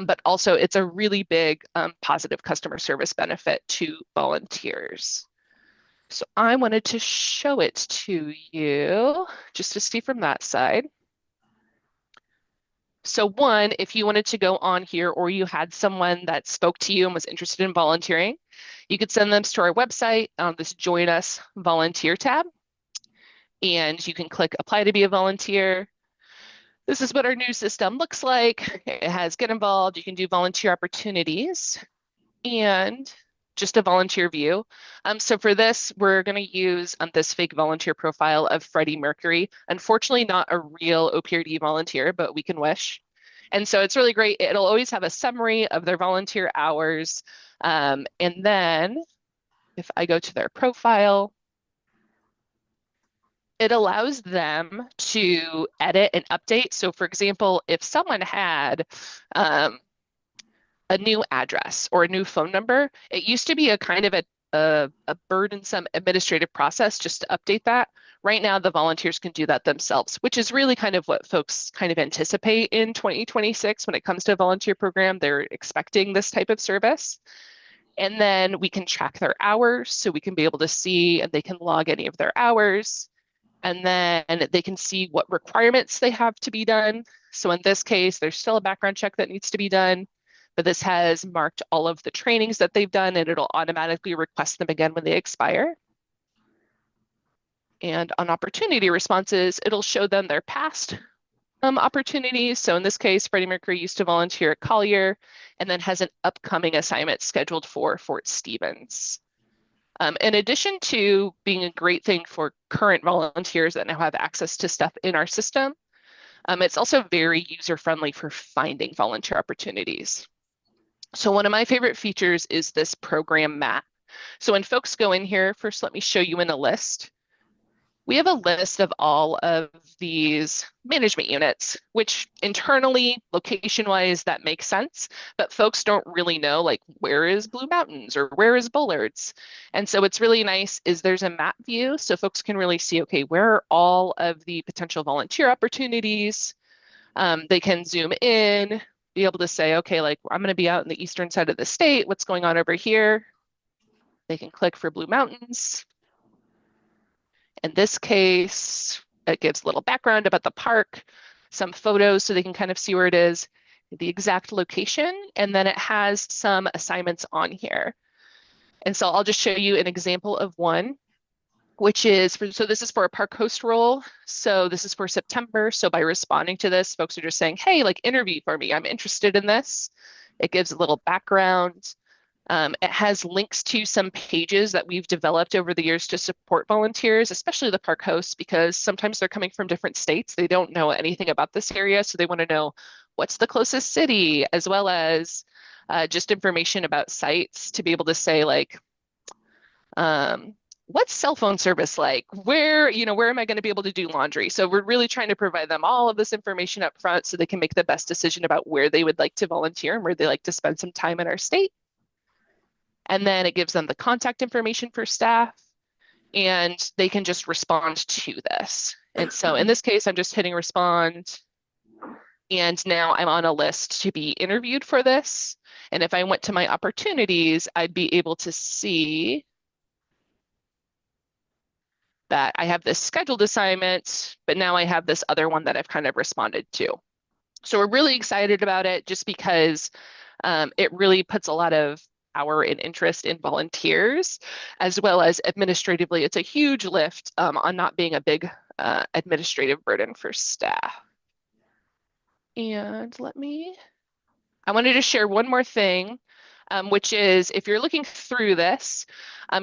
but also it's a really big positive customer service benefit to volunteers. So I wanted to show it to you just to see from that side. So one, if you wanted to go on here or you had someone that spoke to you and was interested in volunteering, you could send them to our website on this Join Us Volunteer tab. and you can click apply to be a volunteer. This is what our new system looks like. It has get involved. You can do volunteer opportunities and just a volunteer view. So for this, we're going to use this fake volunteer profile of Freddie Mercury. Unfortunately, not a real OPRD volunteer, but we can wish. And so it's really great. It'll always have a summary of their volunteer hours. And then if I go to their profile, it allows them to edit and update. So for example, if someone had a new address or a new phone number, it used to be a kind of a burdensome administrative process just to update that. Right now, the volunteers can do that themselves, which is really kind of what folks kind of anticipate in 2026 when it comes to a volunteer program. They're expecting this type of service. And then we can track their hours, so we can be able to see and they can log any of their hours. And then they can see what requirements they have to be done. So in this case, there's still a background check that needs to be done, but this has marked all of the trainings that they've done, and it'll automatically request them again when they expire. And on opportunity responses, it'll show them their past opportunities. So in this case, Freddie Mercury used to volunteer at Collier and then has an upcoming assignment scheduled for Fort Stevens. In addition to being a great thing for current volunteers that now have access to stuff in our system, it's also very user-friendly for finding volunteer opportunities. So one of my favorite features is this program map. So when folks go in here, first let me show you in a list. We have a list of all of these management units, which internally, location-wise, that makes sense, but folks don't really know, like, where is Blue Mountains or where is Bullards? And so what's really nice is there's a map view, so folks can really see, okay, where are all of the potential volunteer opportunities? They can zoom in, be able to say, okay, like, I'm gonna be out in the eastern side of the state, what's going on over here? They can click for Blue Mountains. In this case, it gives a little background about the park, some photos so they can kind of see where it is, the exact location, and then it has some assignments on here. And so I'll just show you an example of one, which is, so this is for a park host role. So this is for September. So by responding to this, folks are just saying, hey, like, interview for me, I'm interested in this. It gives a little background. It has links to some pages that we've developed over the years to support volunteers, especially the park hosts, because sometimes they're coming from different states. They don't know anything about this area, so they want to know what's the closest city, as well as just information about sites to be able to say, like, what's cell phone service like? Where am I going to be able to do laundry? So we're really trying to provide them all of this information up front so they can make the best decision about where they would like to volunteer and where they like to spend some time in our state. And then it gives them the contact information for staff, and they can just respond to this. And so in this case, I'm just hitting respond. And now I'm on a list to be interviewed for this. And if I went to my opportunities, I'd be able to see that I have this scheduled assignment, but now I have this other one that I've kind of responded to. So we're really excited about it just because it really puts a lot of power and interest in volunteers, as well as administratively, it's a huge lift on not being a big administrative burden for staff. And I wanted to share one more thing, which is if you're looking through this,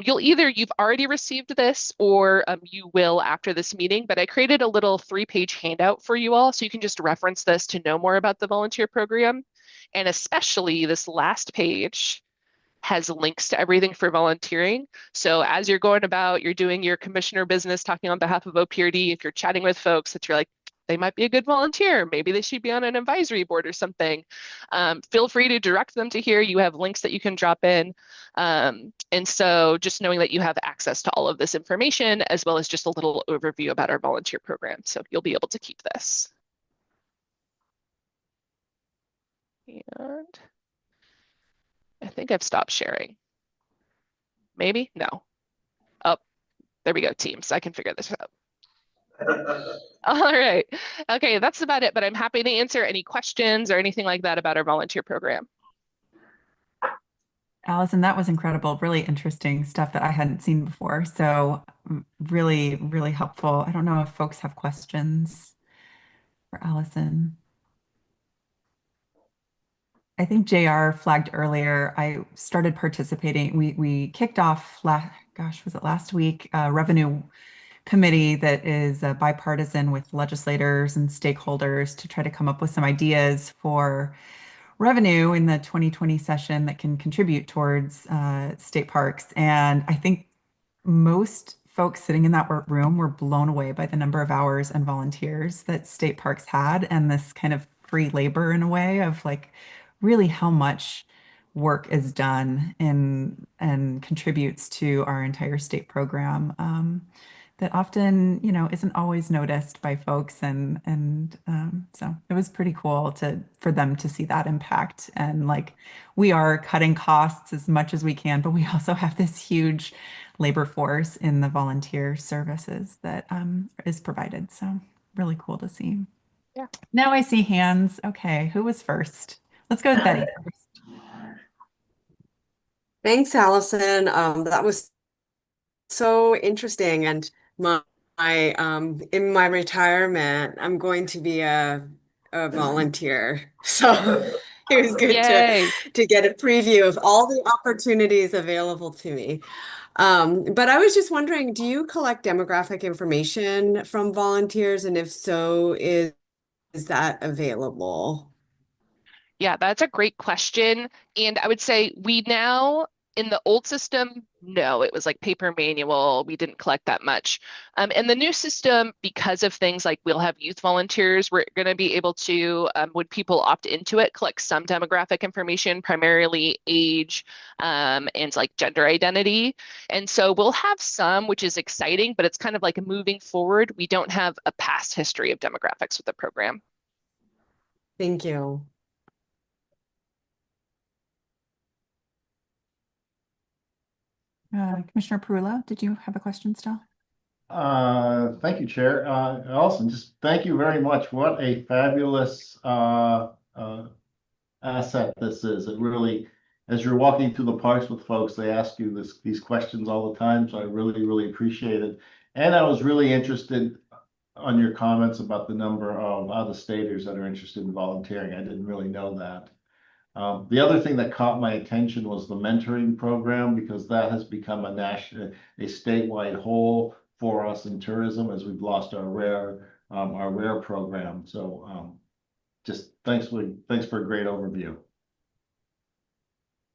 you've already received this or you will after this meeting, but I created a little 3-page handout for you all so you can just reference this to know more about the volunteer program. And especially this last page has links to everything for volunteering. So as you're going about, you're doing your commissioner business, talking on behalf of OPRD, if you're chatting with folks that you're like, they might be a good volunteer, maybe they should be on an advisory board or something, feel free to direct them to here. You have links that you can drop in. And so just knowing that you have access to all of this information, as well as just a little overview about our volunteer program. So you'll be able to keep this. And I think I've stopped sharing. Maybe? No. Oh, there we go, Teams. I can figure this out. All right. Okay, that's about it, but I'm happy to answer any questions or anything like that about our volunteer program. Allison, that was incredible. Really interesting stuff that I hadn't seen before. So really, really helpful. I don't know if folks have questions for Allison. I think JR flagged earlier. I started participating. We kicked off was it last week? Revenue committee that is bipartisan with legislators and stakeholders to try to come up with some ideas for revenue in the 2020 session that can contribute towards state parks. And I think most folks sitting in that room were blown away by the number of hours and volunteers that state parks had, and this kind of free labor in a way of like really how much work is done in and contributes to our entire state program. That often, isn't always noticed by folks, and so it was pretty cool for them to see that impact. And like, we are cutting costs as much as we can, but we also have this huge labor force in the volunteer services that is provided. So really cool to see. Yeah. Now I see hands. Okay, who was first? Let's go with Betty first. Thanks, Allison. That was so interesting. And in my retirement, I'm going to be a volunteer. So it was good to get a preview of all the opportunities available to me. But I was just wondering, do you collect demographic information from volunteers? And if so, is that available? Yeah, that's a great question. And I would say we now, in the old system, no, it was like paper manual. We didn't collect that much. In the new system, because of things like we'll have youth volunteers, we're going to be able to, when people opt into it, collect some demographic information, primarily age and like gender identity. And so we'll have some, which is exciting, but it's kind of like moving forward. We don't have a past history of demographics with the program. Thank you. Commissioner Perullo, did you have a question still? Thank you, Chair. Allison, just thank you very much. What a fabulous asset this is. It really, as you're walking through the parks with folks, they ask you these questions all the time. So I really, really appreciate it. And I was really interested on your comments about the number of out-of-staters that are interested in volunteering. I didn't really know that. The other thing that caught my attention was the mentoring program, because that has become a statewide whole for us in tourism, as we've lost our rare program. So just thanks for a great overview.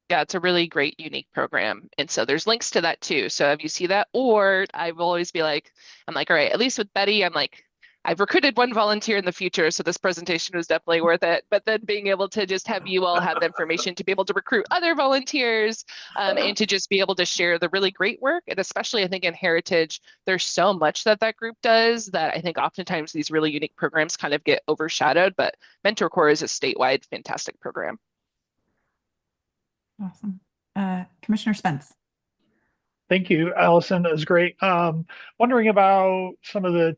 Yeah, it's a really great, unique program. And so there's links to that too. So if you see that, or I will always be like, I'm like, all right, at least with Betty, I'm like, I've recruited one volunteer in the future, so this presentation was definitely worth it. But then being able to just have you all have the information to be able to recruit other volunteers and to just be able to share the really great work. And especially, I think in Heritage, there's so much that group does that I think oftentimes these really unique programs kind of get overshadowed. But Mentor Corps is a statewide fantastic program. Awesome. Commissioner Spence. Thank you, Allison. That was great. Wondering about some of the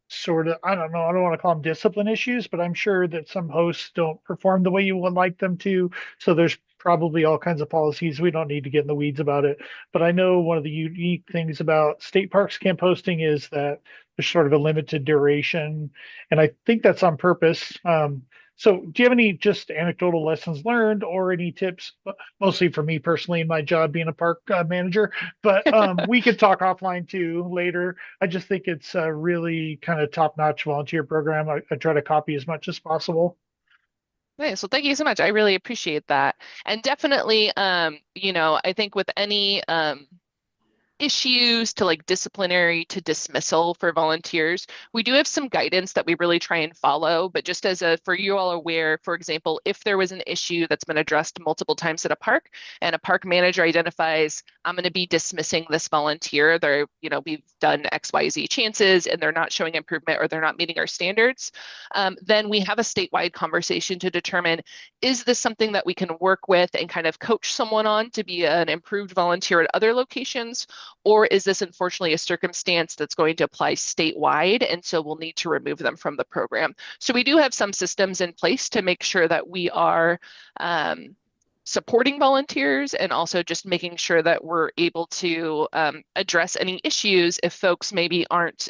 sort of, I don't know, I don't want to call them discipline issues, but I'm sure that some hosts don't perform the way you would like them to. So there's probably all kinds of policies. We don't need to get in the weeds about it. But I know one of the unique things about state parks camp hosting is that there's sort of a limited duration. And I think that's on purpose. So do you have any just anecdotal lessons learned or any tips, mostly for me personally in my job being a park manager, but we could talk offline too later. I just think it's a really kind of top-notch volunteer program. I try to copy as much as possible. Nice. Well, thank you so much. I really appreciate that. And definitely, I think with any issues to like disciplinary to dismissal for volunteers, we do have some guidance that we really try and follow. But just for you all aware, for example, if there was an issue that's been addressed multiple times at a park and a park manager identifies, I'm going to be dismissing this volunteer, we've done XYZ chances and they're not showing improvement or they're not meeting our standards, then we have a statewide conversation to determine, is this something that we can work with and kind of coach someone on to be an improved volunteer at other locations? Or is this unfortunately a circumstance that's going to apply statewide, and so we'll need to remove them from the program? So we do have some systems in place to make sure that we are supporting volunteers and also just making sure that we're able to address any issues if folks maybe aren't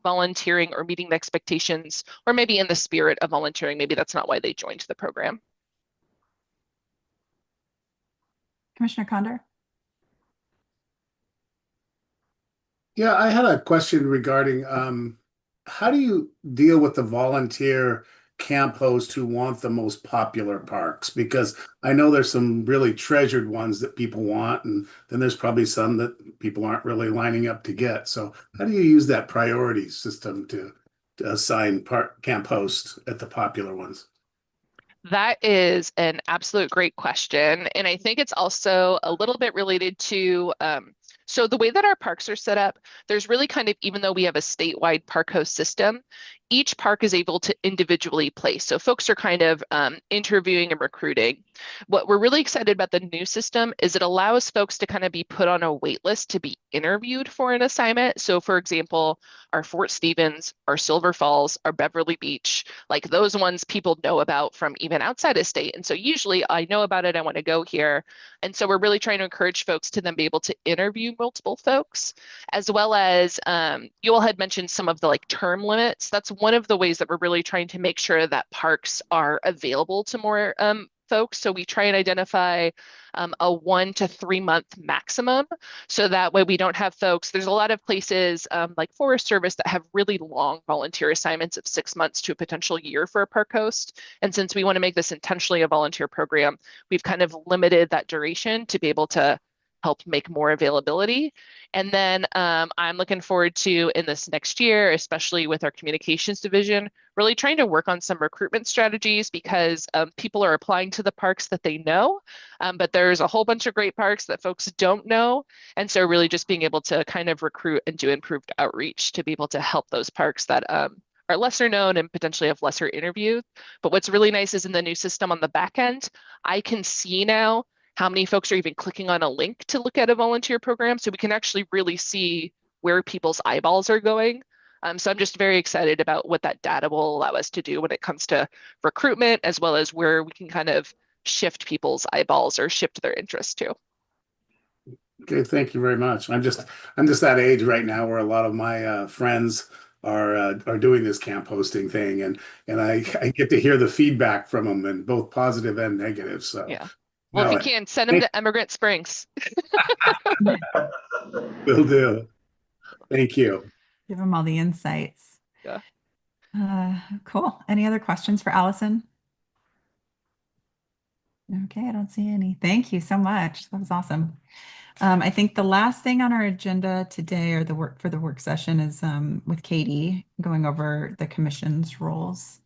volunteering or meeting the expectations, or maybe in the spirit of volunteering, maybe that's not why they joined the program. Commissioner Condor? Yeah, I had a question regarding how do you deal with the volunteer camp hosts who want the most popular parks? Because I know there's some really treasured ones that people want, and then there's probably some that people aren't really lining up to get. So how do you use that priority system to assign camp hosts at the popular ones? That is an absolute great question. And I think it's also a little bit related to, so the way that our parks are set up, there's really kind of, even though we have a statewide park host system, each park is able to individually place. So folks are kind of interviewing and recruiting. What we're really excited about the new system is it allows folks to kind of be put on a wait list to be interviewed for an assignment. So for example, our Fort Stevens, our Silver Falls, our Beverly Beach, like those ones people know about from even outside of state. And so usually I know about it, I want to go here. And so we're really trying to encourage folks to then be able to interview multiple folks, as well as you all had mentioned some of the like term limits. That's one of the ways that we're really trying to make sure that parks are available to more folks. So we try and identify a 1 to 3 month maximum. So that way we don't have folks, there's a lot of places like Forest Service that have really long volunteer assignments of 6 months to a potential year for a park host. And since we want to make this intentionally a volunteer program, we've kind of limited that duration to be able to help make more availability. And then I'm looking forward to, in this next year, especially with our communications division, really trying to work on some recruitment strategies, because people are applying to the parks that they know, but there's a whole bunch of great parks that folks don't know. And so really just being able to kind of recruit and do improved outreach to be able to help those parks that are lesser known and potentially have lesser interviews. But what's really nice is in the new system on the back end, I can see now how many folks are even clicking on a link to look at a volunteer program. So we can actually really see where people's eyeballs are going. So I'm just very excited about what that data will allow us to do when it comes to recruitment, as well as where we can kind of shift people's eyeballs or shift their interest to. Okay, thank you very much. I'm just that age right now where a lot of my friends are doing this camp hosting thing, and I get to hear the feedback from them, and both positive and negative. So yeah. Well, if you can, send them to Emigrant Springs. Will do. Thank you. Give them all the insights. Yeah. Cool. Any other questions for Allison? Okay, I don't see any. Thank you so much. That was awesome. I think the last thing on our agenda today, or the work session, is with Katie going over the commission's roles.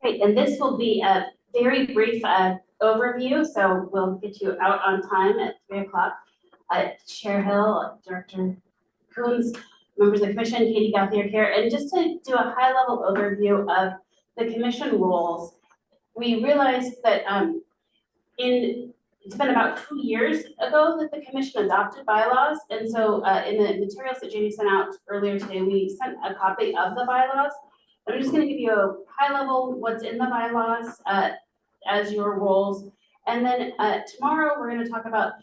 Great, and this will be a very brief overview, so we'll get you out on time at 3 o'clock. Chair Hill, Director Coons, members of the commission, Katie Gauthier here, and just to do a high-level overview of the commission roles, we realized that it's been about 2 years ago that the commission adopted bylaws, and so in the materials that Jamie sent out earlier today, we sent a copy of the bylaws. I'm just going to give you a high level what's in the bylaws as your roles. And then tomorrow we're going to talk about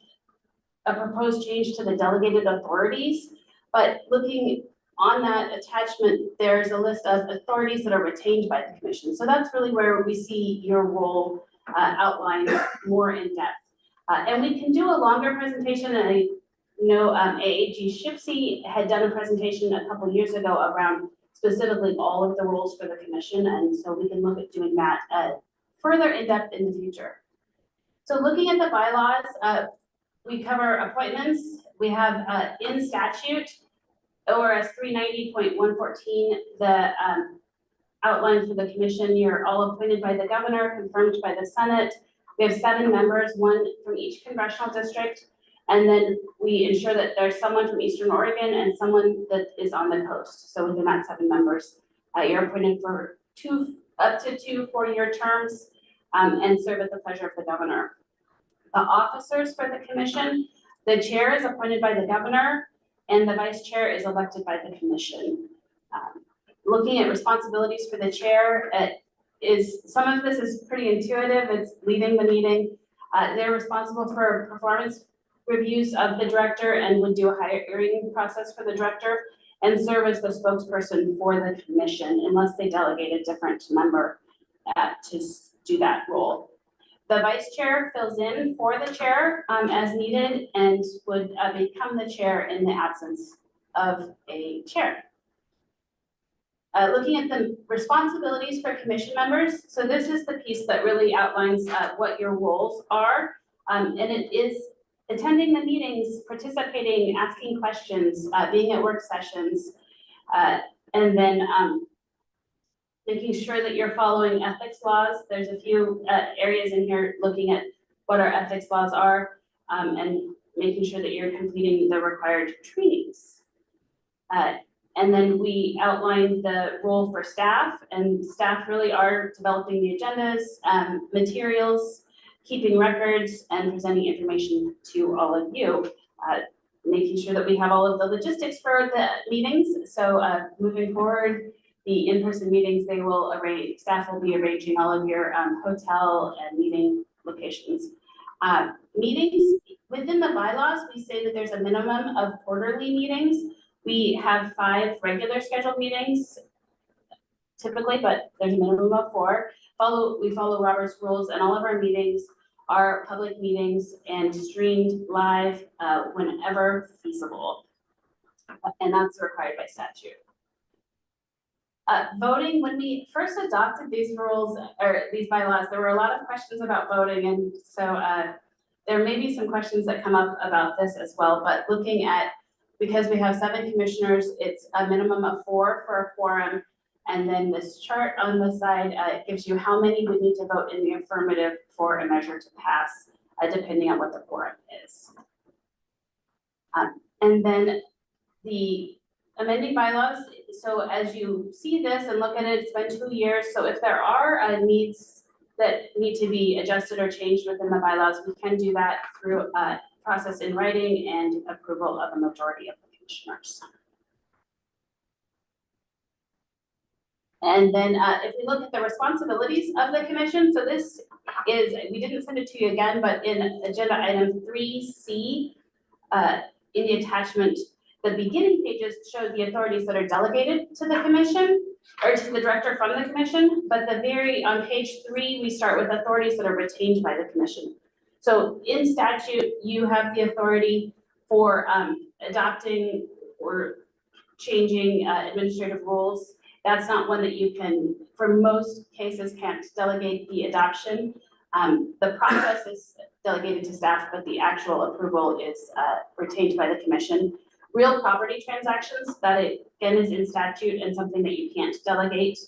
a proposed change to the delegated authorities. But looking on that attachment, there's a list of authorities that are retained by the commission. So that's really where we see your role outlined more in depth. And we can do a longer presentation. And I know AAG Shipsy had done a presentation a couple years ago around specifically all of the roles for the commission. And so we can look at doing that further in depth in the future. So looking at the bylaws, we cover appointments. We have in statute, ORS 390.114, the outline for the commission. You're all appointed by the governor, confirmed by the Senate. We have 7 members, 1 from each congressional district. And then we ensure that there's someone from Eastern Oregon and someone that is on the coast. So within that 7 members, you're appointed for up to 2 4-year terms and serve at the pleasure of the governor. The officers for the commission, the chair is appointed by the governor and the vice chair is elected by the commission. Looking at responsibilities for the chair, some of this is pretty intuitive. It's leading the meeting. They're responsible for performance reviews of the director and would do a hiring process for the director and serve as the spokesperson for the commission unless they delegate a different member to do that role. The vice chair fills in for the chair as needed and would become the chair in the absence of a chair. Looking at the responsibilities for commission members, so this is the piece that really outlines what your roles are, and it is attending the meetings, participating, asking questions, being at work sessions, and then making sure that you're following ethics laws. There's a few areas in here looking at what our ethics laws are, and making sure that you're completing the required trainings. And then we outlined the role for staff, and staff really are developing the agendas, materials, keeping records, and presenting information to all of you, making sure that we have all of the logistics for the meetings. So moving forward, the in-person meetings, staff will be arranging all of your hotel and meeting locations. Meetings, within the bylaws, we say that there's a minimum of quarterly meetings. We have 5 regular scheduled meetings typically, but there's a minimum of 4. We follow Robert's rules, and all of our meetings are public meetings and streamed live whenever feasible. And that's required by statute. Voting, when we first adopted these rules or these bylaws, there were a lot of questions about voting, and so there may be some questions that come up about this as well, but looking at, because we have 7 commissioners, it's a minimum of 4 for a quorum. And then this chart on the side gives you how many would need to vote in the affirmative for a measure to pass, depending on what the quorum is. And then the amending bylaws. So as you see this and look at it, it's been 2 years. So if there are needs that need to be adjusted or changed within the bylaws, we can do that through process in writing and approval of a majority of the commissioners. And then if we look at the responsibilities of the commission, so this is, we didn't send it to you again, but in agenda item 3C, in the attachment, the beginning pages show the authorities that are delegated to the commission or to the director from the commission, but on page 3, we start with authorities that are retained by the commission. So in statute, you have the authority for adopting or changing administrative rules. That's not one that you can, for most cases, can't delegate the adoption. The process is delegated to staff, but the actual approval is retained by the commission. Real property transactions, that again is in statute and something that you can't delegate.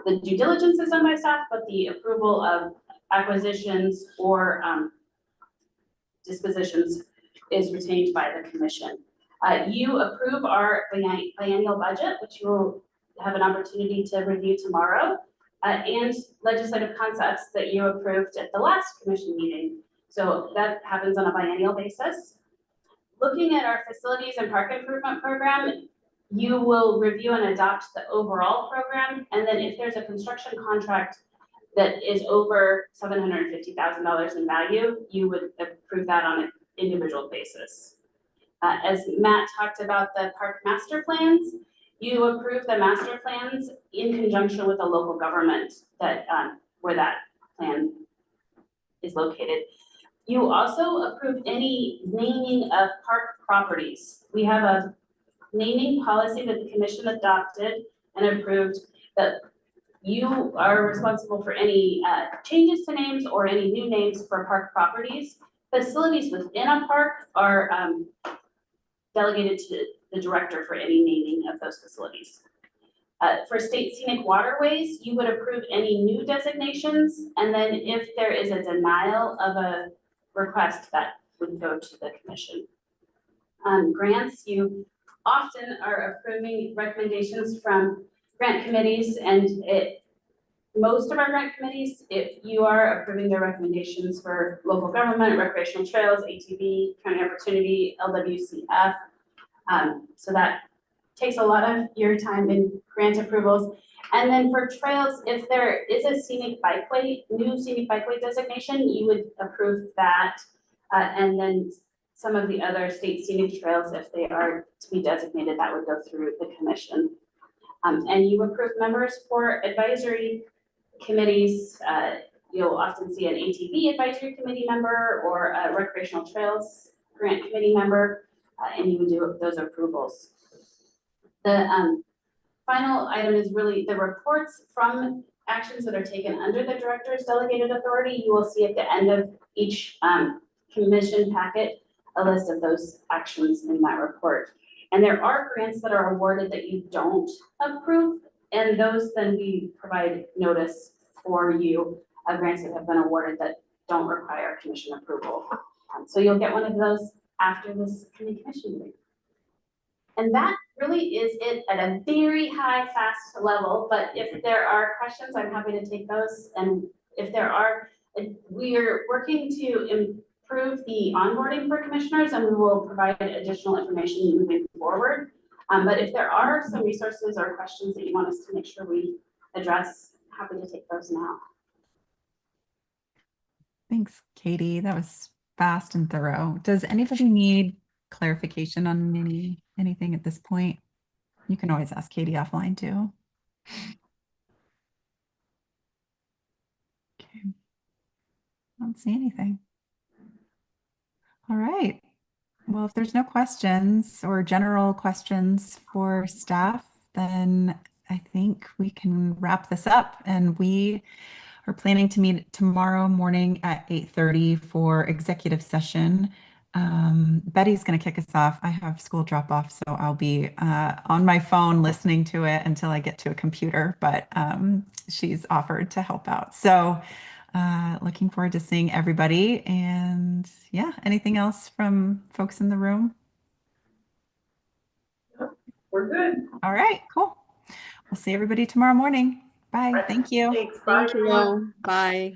The due diligence is done by staff, but the approval of acquisitions or dispositions is retained by the commission. You approve our biennial budget, which you will have an opportunity to review tomorrow, and legislative concepts that you approved at the last commission meeting. So that happens on a biennial basis. Looking at our facilities and park improvement program, you will review and adopt the overall program. And then if there's a construction contract that is over $750,000 in value, you would approve that on an individual basis. As Matt talked about the park master plans, you approve the master plans in conjunction with the local government that where that plan is located. You also approve any naming of park properties. We have a naming policy that the commission adopted and approved that you are responsible for any changes to names or any new names for park properties. Facilities within a park are delegated to the director for any naming of those facilities. For state scenic waterways, you would approve any new designations, and then if there is a denial of a request, that would go to the commission. Grants, you often are approving recommendations from grant committees, and most of our grant committees, if you are approving their recommendations for local government, recreational trails, ATV, county opportunity, LWCF, so that takes a lot of your time in grant approvals. And then for trails, if there is a scenic bikeway, new scenic bikeway designation, you would approve that. And then some of the other state scenic trails, if they are to be designated, that would go through the commission. And you approve members for advisory committees. You'll often see an ATV advisory committee member or a recreational trails grant committee member, and you would do those approvals. The final item is really the reports from actions that are taken under the director's delegated authority. You will see at the end of each commission packet a list of those actions in that report. And there are grants that are awarded that you don't approve, and those then we provide notice for you of grants that have been awarded that don't require commission approval. So you'll get one of those after this commission meeting. And that really is it at a very high, fast level, but if there are questions, I'm happy to take those. And if there are, we are working to improve the onboarding for commissioners, and we will provide additional information moving forward. But if there are some resources or questions that you want us to make sure we address, happy to take those now. Thanks, Katie. That was fast and thorough. Does anybody need clarification on anything at this point? You can always ask Katie offline too. Okay. I don't see anything. All right. Well, if there's no questions or general questions for staff, then I think we can wrap this up, and we are planning to meet tomorrow morning at 8:30 for executive session. Betty's going to kick us off. I have school drop off, so I'll be on my phone listening to it until I get to a computer, but she's offered to help out. So looking forward to seeing everybody. And yeah, anything else from folks in the room? We're good. All right, cool. We'll see everybody tomorrow morning. Bye. Thank you. Thanks. Bye. Thank you. Bye.